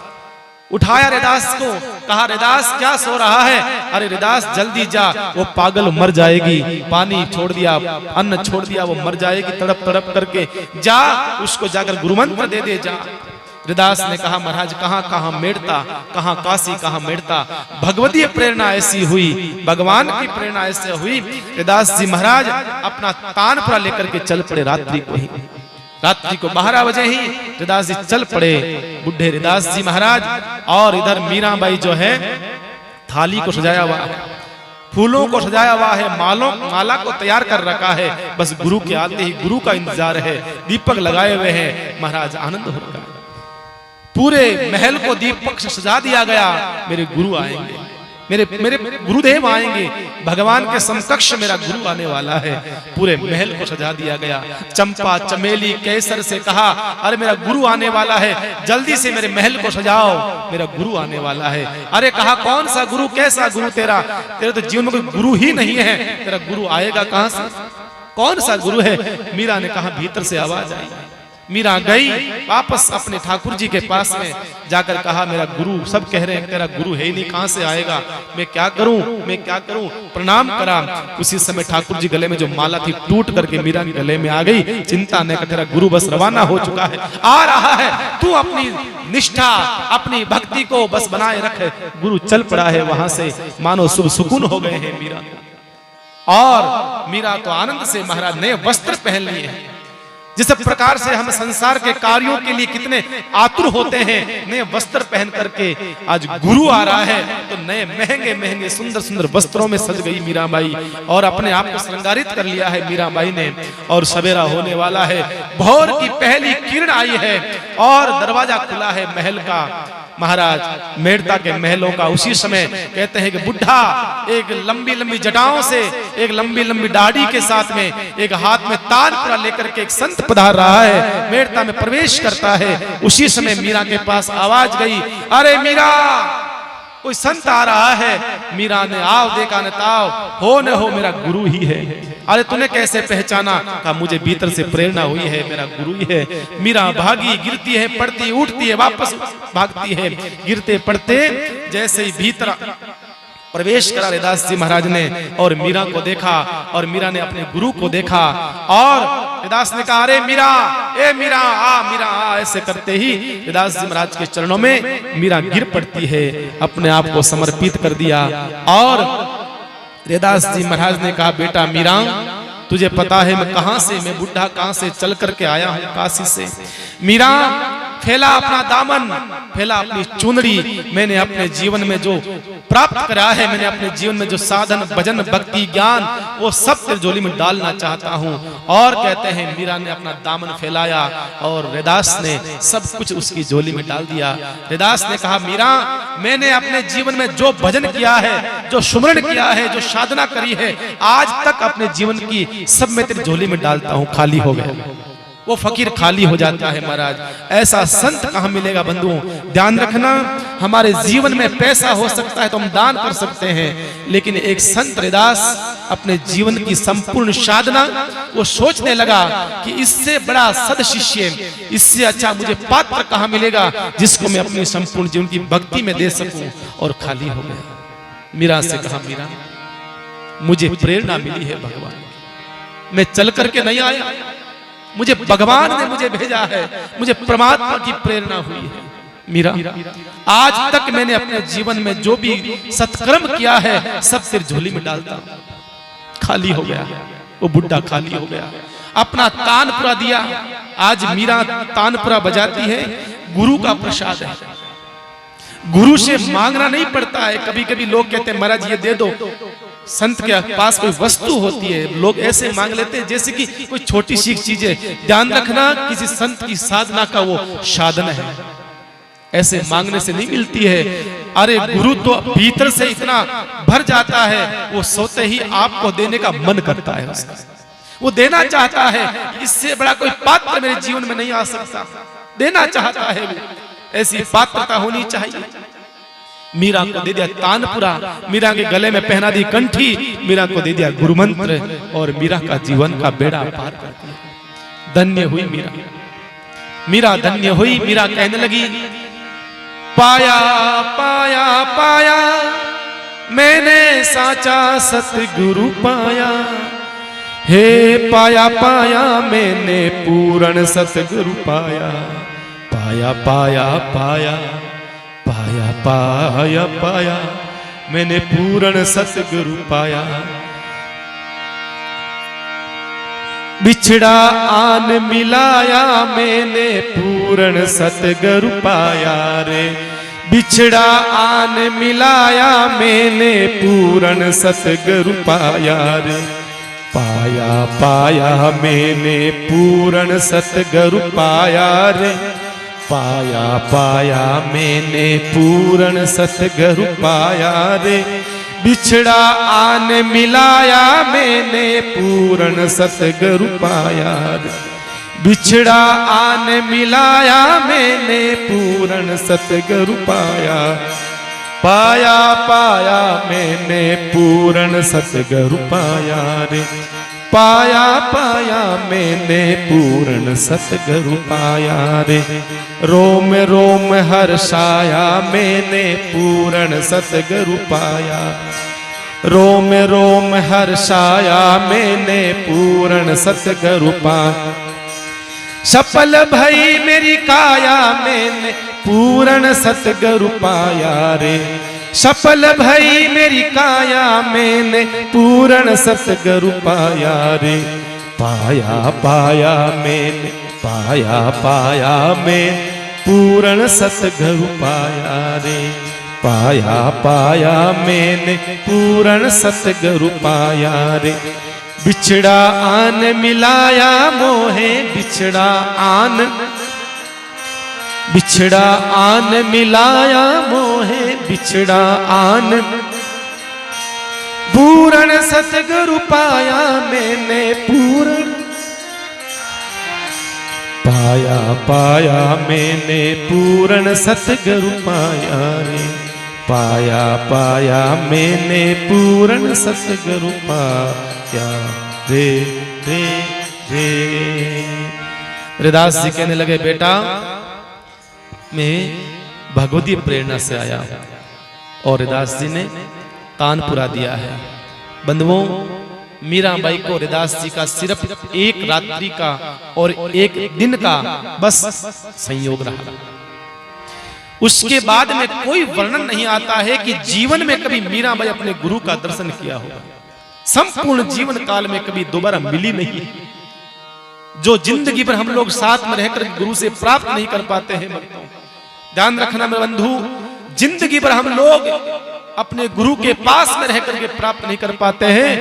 Speaker 1: उठाया रैदास को, कहा रैदास क्या सो रहा है? अरे रैदास जल्दी जा, वो पागल मर जाएगी। पानी छोड़ दिया, अन्न छोड़ दिया, वो मर जाएगी तड़प तड़प करके। जा उसको जाकर गुरुमंत्र दे दे जा। रैदास ने कहा महाराज कहाँ कहाँ मेड़ता, कहाँ काशी, कहाँ मेड़ता। भगवतीय प्रेरणा ऐसी हुई, भगवान की प्रेरणा ऐसे हुई। रैदास जी महाराज अपना तानपुरा लेकर के चल पड़े। रात्रि को 12 बजे ही रैदास जी चल पड़े, बुढ़े रैदास जी महाराज। और इधर मीराबाई जो है थाली को सजाया हुआ है, फूलों को सजाया हुआ है, माला को तैयार कर रखा है। बस गुरु के आते ही गुरु का इंतजार है। दीपक लगाए हुए हैं। महाराज आनंद हो रहा है। पूरे महल को दीपक से सजा दिया गया। मेरे गुरु आएंगे, मेरे मेरे गुरुदेव आएंगे, भगवान के समकक्ष मेरा गुरु आने वाला है। पूरे महल को सजा दिया गया। चंपा, चमेली, केसर से कहा, अरे मेरा गुरु आने वाला है, जल्दी से मेरे महल को सजाओ, मेरा गुरु आने वाला है। अरे कहा, कौन सा गुरु, कैसा गुरु तेरा? तेरे तो जीवन में कोई गुरु ही नहीं है, तेरा गुरु आएगा कहां से? कौन सा गुरु है? मीरा ने कहा, भीतर से आवाज आई। मीरा गई वापस अपने ठाकुर जी के पास में जाकर कहा, मेरा गुरु, सब कह रहे हैं तेरा गुरु है ही नहीं, कहां से आएगा, मैं क्या करूं, मैं क्या करूं? प्रणाम करा। उसी समय ठाकुर जी गले में जो माला थी टूट करके मीरा के गले में आ गई। चिंता न कर, तेरा गुरु बस रवाना हो चुका है, आ रहा है, तू अपनी निष्ठा, अपनी भक्ति को बस बनाए रख। गुरु चल पड़ा है वहां से, मानो शुभ सुकून हो गए हैं मीरा। और मीरा तो आनंद से महाराज नए वस्त्र पहन लिए हैं। जिस प्रकार से हम संसार के कार्यों के लिए कितने आतुर होते हैं, नए वस्त्र पहन करके आज गुरु आ रहा है तो नए महंगे महंगे सुंदर सुंदर वस्त्रों में सज गई मीराबाई और अपने आप को श्रृंगारित कर लिया है मीराबाई ने। और सवेरा होने वाला है, भोर की पहली किरण आई है और दरवाजा खुला है महल का, महाराज मेड़ता के महलों का। उसी समय कहते हैं कि बुढ़ा एक लंबी लंबी जटाओं से, एक लंबी लंबी दाढ़ी के साथ में, एक हाथ में तानपुरा लेकर के एक संत पधार रहा है, मेड़ता में प्रवेश करता है। उसी समय मीरा के पास आवाज गई, अरे मीरा, कोई संत आ रहा है। मीरा ने आओ देखा न ताओ, हो न हो मेरा गुरु ही है। अरे तूने कैसे पहचाना? कहा, मुझे भीतर से प्रेरणा हुई है, मेरा गुरु ही है। मीरा भागी, गिरती है, पड़ती, उठती है, वापस भागती है। गिरते पड़ते जैसे ही भीतर प्रवेश करा रैदास जी महाराज ने और मीरा को देखा और मीरा ने अपने गुरु को देखा और रैदास ने कहा, अरे मीरा, ए मीरा आ, मीरा आ। ऐसे करते ही रैदास जी महाराज के चरणों में मीरा गिर पड़ती है, अपने आप को समर्पित कर दिया। और रैदास जी महाराज ने कहा, बेटा मीरा, तुझे पता है मैं कहां से, मैं बुढ़ा कहां से चल करके आया हूं, काशी से। मीरा, फैला अपना दामन, फैला अपनी चुनरी। मैंने अपने जीवन में जो प्राप्त करा है, मैंने अपने जीवन में जो साधन, भजन, भक्ति, ज्ञान, वो सब तिरझोली में डालना चाहता हूँ। और कहते हैं मीरा ने अपना दामन फैलाया और रैदास ने सब कुछ उसकी झोली में डाल दिया। रैदास ने कहा, मीरा, मैंने अपने जीवन में जो भजन किया है, जो सुमरण किया है, जो साधना करी है, आज तक अपने जीवन की सब मैं तेरी झोली में डालता हूँ, खाली हो गया। वो फकीर खाली हो जाता है महाराज। ऐसा संत कहां मिलेगा बंधुओं? ध्यान रखना, हमारे जीवन में पैसा हो सकता है तो हम दान कर सकते हैं, लेकिन एक संत रैदास अपने जीवन की संपूर्ण साधना, वो सोचने लगा कि इससे बड़ा सद शिष्य, इससे अच्छा मुझे पात्र कहां मिलेगा जिसको मैं अपनी संपूर्ण जीवन की भक्ति में दे सकूं, और खाली हो गया। मीरा से कहा, मीरा, मुझे प्रेरणा मिली है भगवान, मैं चल करके नहीं आया, मुझे भगवान ने मुझे भेजा है, मुझे परमात्मा की प्रेरणा हुई है। मीरा, आज तक मैंने अपने जीवन में जो भी सत्कर्म किया है सब सिर झोली में डालता हूं, खाली हो गया। वो बुढ़ा खाली हो गया, अपना तानपुरा दिया। आज मीरा तानपुरा बजाती है, गुरु का प्रसाद है, गुरु से मांगना नहीं पड़ता है। कभी कभी लोग कहते हैं, महाराज ये दे दो। संत के पास कोई वस्तु होती है, लोग ऐसे मांग लेते हैं जैसे कि कोई छोटी सी चीज है। ध्यान रखना, किसी संत की साधना का वो साधन है, ऐसे मांगने से नहीं मिलती है। अरे गुरु तो भीतर से इतना भर जाता है, वो सोते ही आपको देने का मन करता है उसका, वो देना चाहता है। इससे बड़ा कोई पात्र मेरे जीवन में नहीं आ सकता, देना चाहता है वो, ऐसी पात्रता होनी चाहिए। मीरा को दे दिया तानपुरा, मीरा के गले में पहना दी कंठी, मीरा को दे दिया गुरु मंत्र, और मीरा का जीवन का बेड़ा पार कर दिया। धन्य हुई मीरा, मीरा धन्य हुई। मीरा कहने लगी, पाया पाया पाया मैंने साचा सतगुरु पाया, हे पाया पाया मैंने पूर्ण सतगुरु पाया, पाया पाया पाया पाया पाया पाया मैंने पूर्ण सतगुरु पाया। बिछड़ा आन मिलाया मैंने पूर्ण सतगुरु पाया रे, बिछड़ा आन मिलाया मैंने पूर्ण सतगुरु पाया रे, पाया पाया मैंने पूर्ण सतगुरु पाया रे, पाया पाया मैंने पूर्ण सतगुरु पाया रे, बिछड़ा आन मिलाया मैंने पूर्ण सतगुरु पाया रे। बिछड़ा आन मिलाया मैंने पूर्ण सतगुरु पाया। पाया पाया मैंने पूर्ण सतगुरु पाया रे। पाया पाया मैंने पूर्ण सतगुरु पाया रे। रोम रोम हर्षाया मैंने पूर्ण सतगुरु पाया। रोम रोम हर्षाया मैंने पूर्ण सतगुरु पाया। सफल भई मेरी काया मैंने पूर्ण सतगुरु पाया रे। सफल भई मेरी काया मैंने पूर्ण सतगुरु पाया रे। पाया पाया मैंने पाया पाया मैं पूर्ण सतगुरु पाया रे। पाया पाया मैंने पूर्ण सतगुरु पाया रे। बिछड़ा आन मिलाया मोहे बिछड़ा आन। बिछड़ा आन मिलाया मोहे बिछड़ा आन। पूर्ण सतगुरु पाया मैंने पूर्ण। पाया पाया मैंने पूर्ण सतगुरु पाया रे। पाया पाया मैंने पूर्ण सतगुरु पाया रे रे रे। हरिदास जी कहने लगे बेटा मैं भगवती प्रेरणा से आया और हरिदास जी ने तानपुरा दिया है। बंधुओं मीराबाई को हरिदास जी का सिर्फ एक रात्रि का और एक दिन का बस संयोग रहा। उसके बाद में कोई वर्णन नहीं आता है कि जीवन में कभी मीराबाई अपने गुरु का दर्शन किया होगा। संपूर्ण जीवन काल में कभी दोबारा मिली नहीं। जो जिंदगी भर हम लोग साथ में रहकर गुरु से प्राप्त नहीं कर पाते हैं, ध्यान रखना मेरे बंधु, जिंदगी भर हम लोग अपने गुरु के पास में रहकर के प्राप्त नहीं कर पाते हैं।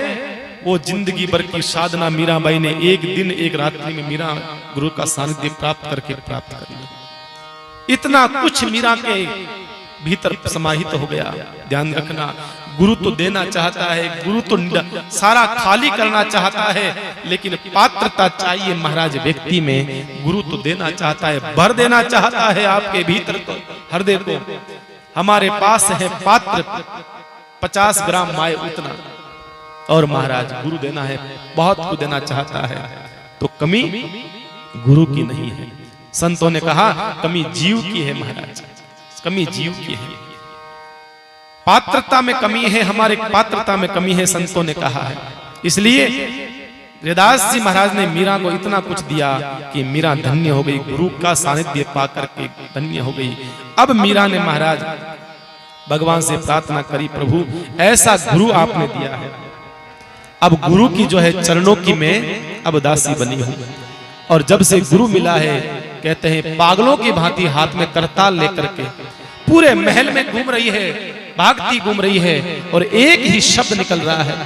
Speaker 1: वो जिंदगी भर की साधना मीराबाई ने एक दिन एक रात्रि में मीरा गुरु का सानिध्य प्राप्त करके प्राप्त कर लिया। इतना कुछ मीरा के भीतर समाहित हो गया। ध्यान रखना, गुरु तो देना चाहता है, गुरु तो सारा खाली करना चाहता है, लेकिन पात्रता चाहिए महाराज व्यक्ति में। गुरु तो देना चाहता है, भर देना चाहता है आपके भीतर को, हृदय को। हमारे पास है पात्र 50 ग्राम माए उतना, और महाराज गुरु देना है, बहुत कुछ देना चाहता है, तो कमी गुरु की नहीं है। संतों ने कहा कमी जीव की है महाराज, कमी जीव की है। पात्रता में कमी है, हमारे पात्रता में कमी है, संतों ने कहा है। इसलिए हरिदास जी महाराज ने मीरा को इतना कुछ दिया कि मीरा धन्य हो गई, गुरु का सानिध्य पाकर के धन्य हो गई। अब मीरा ने महाराज भगवान से प्रार्थना करी, प्रभु ऐसा गुरु आपने दिया है, अब गुरु की जो है चरणों की मैं अब दासी बनी हूं। और जब से गुरु मिला है, कहते हैं पागलों की भांति हाथ में करताल लेकर के पूरे महल में घूम रही है, भागती घूम रही है, और एक ही शब्द निकल रहा है,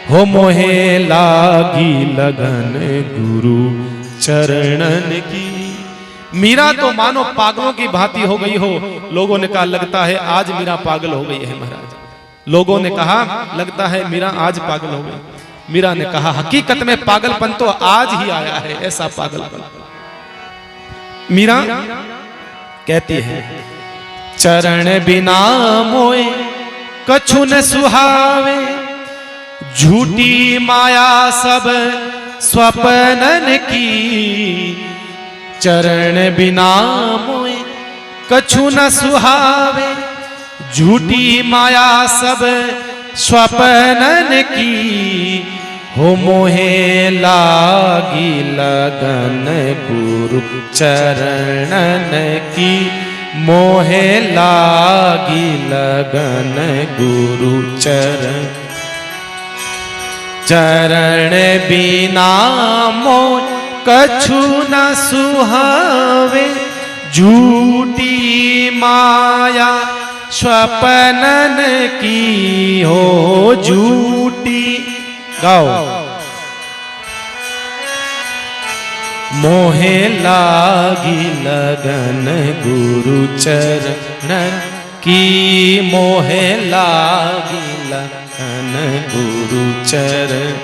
Speaker 1: हो मोहे लागी लगन गुरु चरणन की। मीरा तो मानो पागलों की भांति हो गई हो। लोगों ने कहा लगता है आज मीरा पागल हो गई है महाराज। लोगों ने कहा लगता है मीरा आज पागल हो गई। मीरा ने कहा हकीकत में पागलपन तो आज ही आया है, ऐसा पागलपन। मीरा कहती है चरण बिना मोए कछु न सुहावे, झूठी माया सब स्वप्नन की। चरण बिना मोए कछु न सुहावे, झूठी माया सब स्वप्नन की। हो मोहे लागी लगन गुरु चरणन की, मोहे लागी लगन गुरु चरण। चरण बिना मोह कछु न सुहावे, झूठी माया स्वप्नन की। हो झूठी गाओ, मोहे लागी लगन गुरु चरण की मोहे लागी लगन गुरु चरण।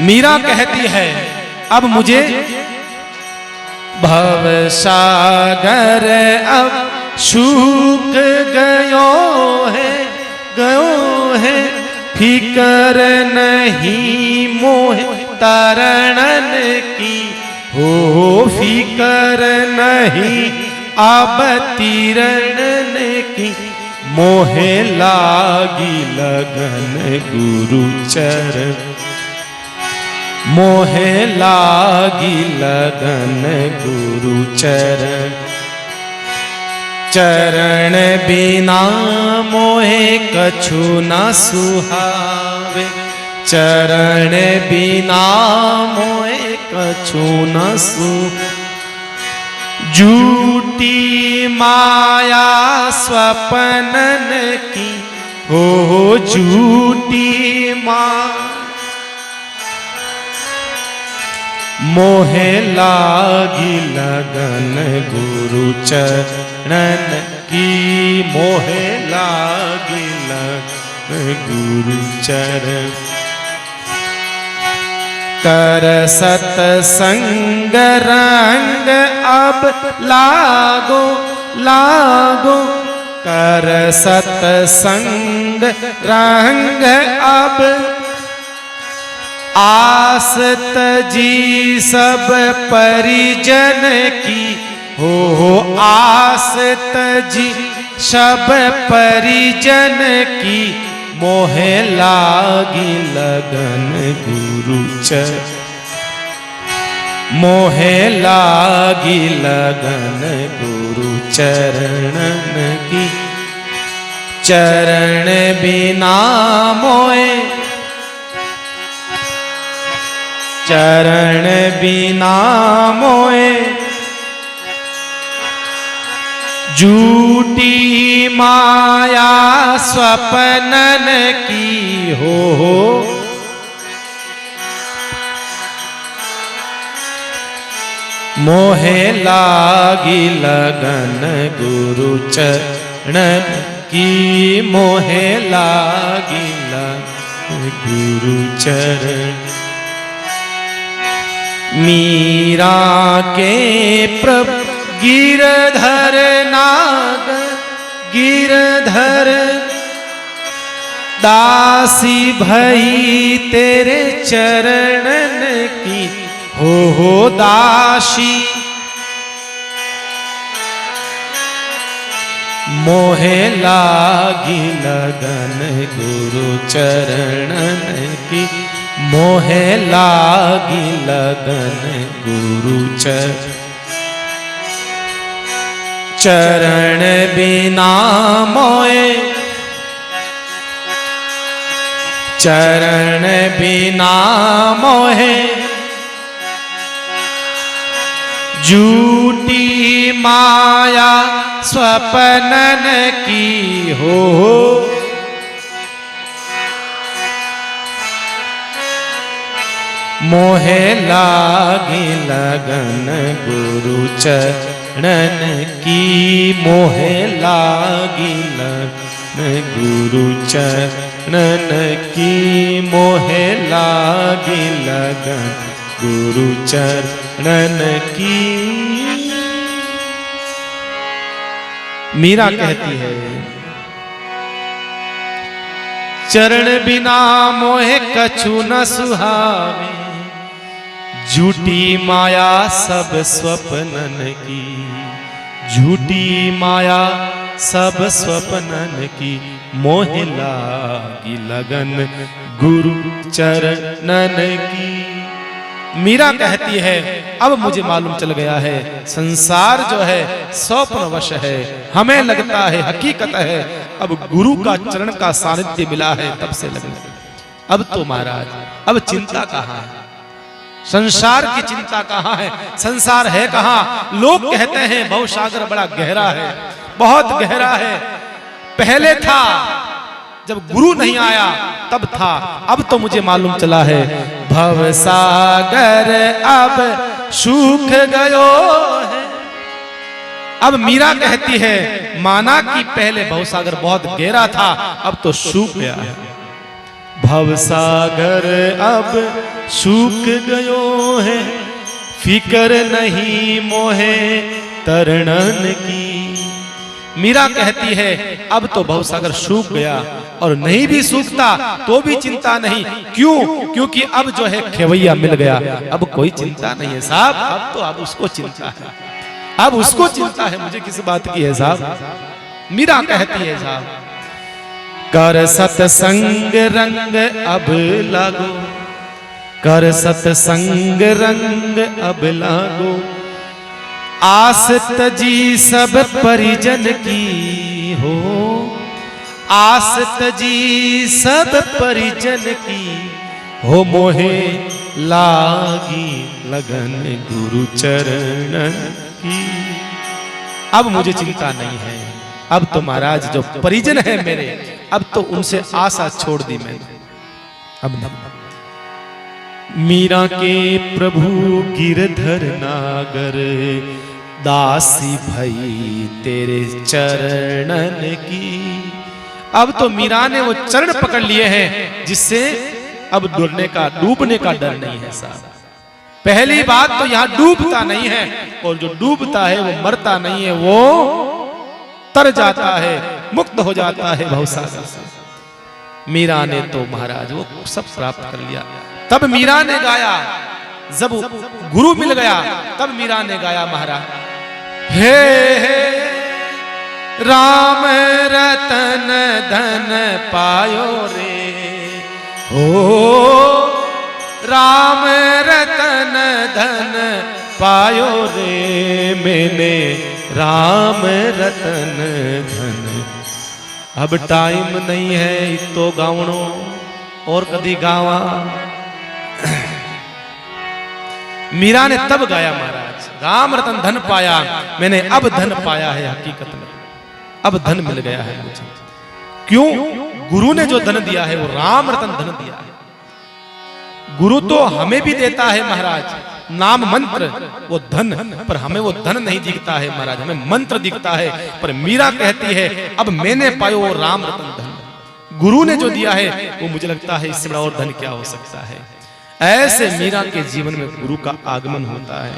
Speaker 1: मीरा कहती है अब मुझे भव सागर अब सूख गयो है फिकर नहीं मोहे तरणन की हो फिकर नहीं अब तीरणन की मोहे लागी लगन गुरु चरण। मोहे लागी लगन गुरु चरण। चरण बिना मोहे कछु न सुहावे चरण बिना मोहे कछु न झूठी माया स्वप्नन की हो झूठी माया मोहे लागी लगन गुरु चरण की मोहे लागी लगन गुरु चरण। कर सतसंग रंग अब लागो कर सतसंग रंग अब आस तजी सब परिजन की हो आस तजी सब परिजन की मोहे लागी लगन गुरु चरण। मोहे लागी लगन गुरु चरणन की चरण बिना मोए चरण बिना मोए झूठी माया स्वप्नन की हो मोहे लागी लगन गुरु चरण की मोहे लागी लगन गुरु चरण। मीरा के प्रभु गिरधर नाग गिरधर दासी भई तेरे चरणन की हो दासी मोहे लागी लगन गुरु चरणन की मोहे लागी लगन गुरु चरण बिना मोए चरण बिना मोहे झूठी माया स्वप्नन की हो मोहे लागी लगन गुरु चरण की मोहे लागी लगन गुरु चरण की मोहे लागी लगन गुरु चरण की। मीरा कहती है चरण बिना मोहे कछु न सुहावे झूठी माया सब स्वप्नन की झूठी माया सब स्वप्नन की मोहे लागी लगन गुरु चरणन की। मीरा कहती है अब मुझे मालूम चल गया है संसार जो है स्वप्नवश है हमें लगता है हकीकत है अब गुरु का चरण का सानिध्य मिला है तब से लगने अब तो महाराज अब चिंता कहाँ है संसार की चिंता कहाँ है संसार है कहाँ। लोग कहते हैं भवसागर बड़ा गहरा है बहुत गहरा है पहले था जब गुरु नहीं आया तब था अब तो मुझे मालूम चला है भवसागर अब सूख गयो है अब मीरा कहती है माना कि पहले भवसागर बहुत गहरा था, अब तो सूख गया है। भवसागर अब सूख गयो है, फिकर नहीं मोहे तरणन की। मीरा कहती है अब तो भवसागर सूख गया, और नहीं भी सूखता तो भी चिंता नहीं। क्यों? क्योंकि अब जो है खेवैया मिल गया, अब कोई चिंता नहीं है साहब। अब तो अब उसको चिंता है, अब उसको चिंता है, मुझे किस बात की है साहब। मीरा कहती है साहब कर सतसंग रंग अब लागो, कर सतसंग रंग अब लागो, आस तजी सब परिजन की हो, आस तजी सब परिजन की हो, मोहे लागी लगन गुरु चरण की। अब मुझे चिंता नहीं है, अब तो महाराज जो परिजन है मेरे, अब तो उनसे आशा छोड़ दी मैंने, अब नहीं। मीरा के प्रभु गिरधर नागर, दासी भई तेरे चरणन की। अब तो मीरा ने वो चरण पकड़ लिए हैं जिससे अब डूबने का डर नहीं है साहब। पहली बात तो यहाँ डूबता नहीं है, और जो डूबता है वो मरता नहीं है, वो तर जाता है, मुक्त हो जाता है भवसागर से। मीरा ने तो महाराज वो सब प्राप्त कर लिया। तब मीरा ने गाया, जब गुरु मिल गया तब मीरा ने गाया महाराज, हे राम रतन धन पायो रे, ओ राम रतन धन पायो रे, मैंने राम रतन धन। अब टाइम नहीं है तो गावणो और कदी गावा। मीरा ने तब गाया महाराज, राम रतन धन पाया, मैंने अब धन पाया है, हकीकत में अब धन मिल गया है मुझे। क्यों? गुरु ने जो धन दिया है वो राम रतन धन दिया है। गुरु तो हमें भी देता है महाराज नाम मंत्र, वो धन, पर हमें वो धन नहीं दिखता है महाराज, हमें मंत्र दिखता है। पर मीरा कहती है अब मैंने पायो वो राम रतन धन, गुरु ने जो दिया है वो मुझे लगता है इससे बड़ा और धन क्या हो सकता है। ऐसे मीरा के जीवन में गुरु का आगमन होता है,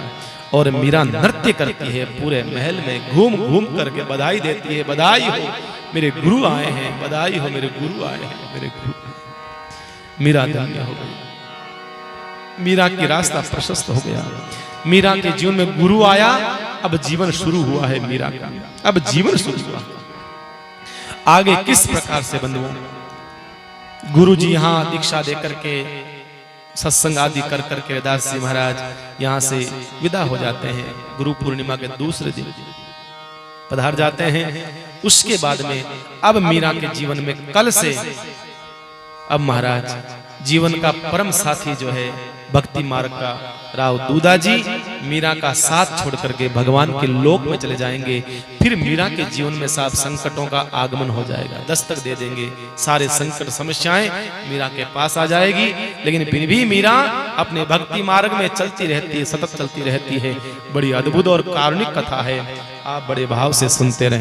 Speaker 1: और मीरा नृत्य करती है, पूरे महल में घूम घूम करके बधाई देती है, बधाई हो मेरे गुरु आए हैं, बधाई हो मेरे गुरु आए हैं, मेरे गुरु। मीरा धन्य हो गई, मीरा की रास्ता प्रशस्त हो गया। मीरा के जीवन में गुरु आया, अब जीवन शुरू हुआ है मीरा का, अब जीवन शुरू हुआ। आगे किस प्रकार से बंधुओं, गुरु जी यहाँ दीक्षा देकर के सत्संग आदि कर करके दास जी महाराज यहाँ से विदा हो जाते हैं। गुरु पूर्णिमा के दूसरे दिन पधार जाते हैं। उसके बाद में अब मीरा के जीवन में कल से अब महाराज जीवन का परम साथी जो है भक्ति मार्ग का राव दूधा जी मीरा का साथ छोड़ करके भगवान के लोक में चले जाएंगे। फिर मीरा के जीवन में साफ संकटों का आगमन हो जाएगा, दस्तक दे देंगे, सारे संकट समस्याएं मीरा के पास आ जाएगी। लेकिन फिर भी मीरा अपने भक्ति मार्ग में चलती रहती है, सतत चलती रहती है। बड़ी अद्भुत और कारुणिक कथा है, आप बड़े भाव से सुनते रहें।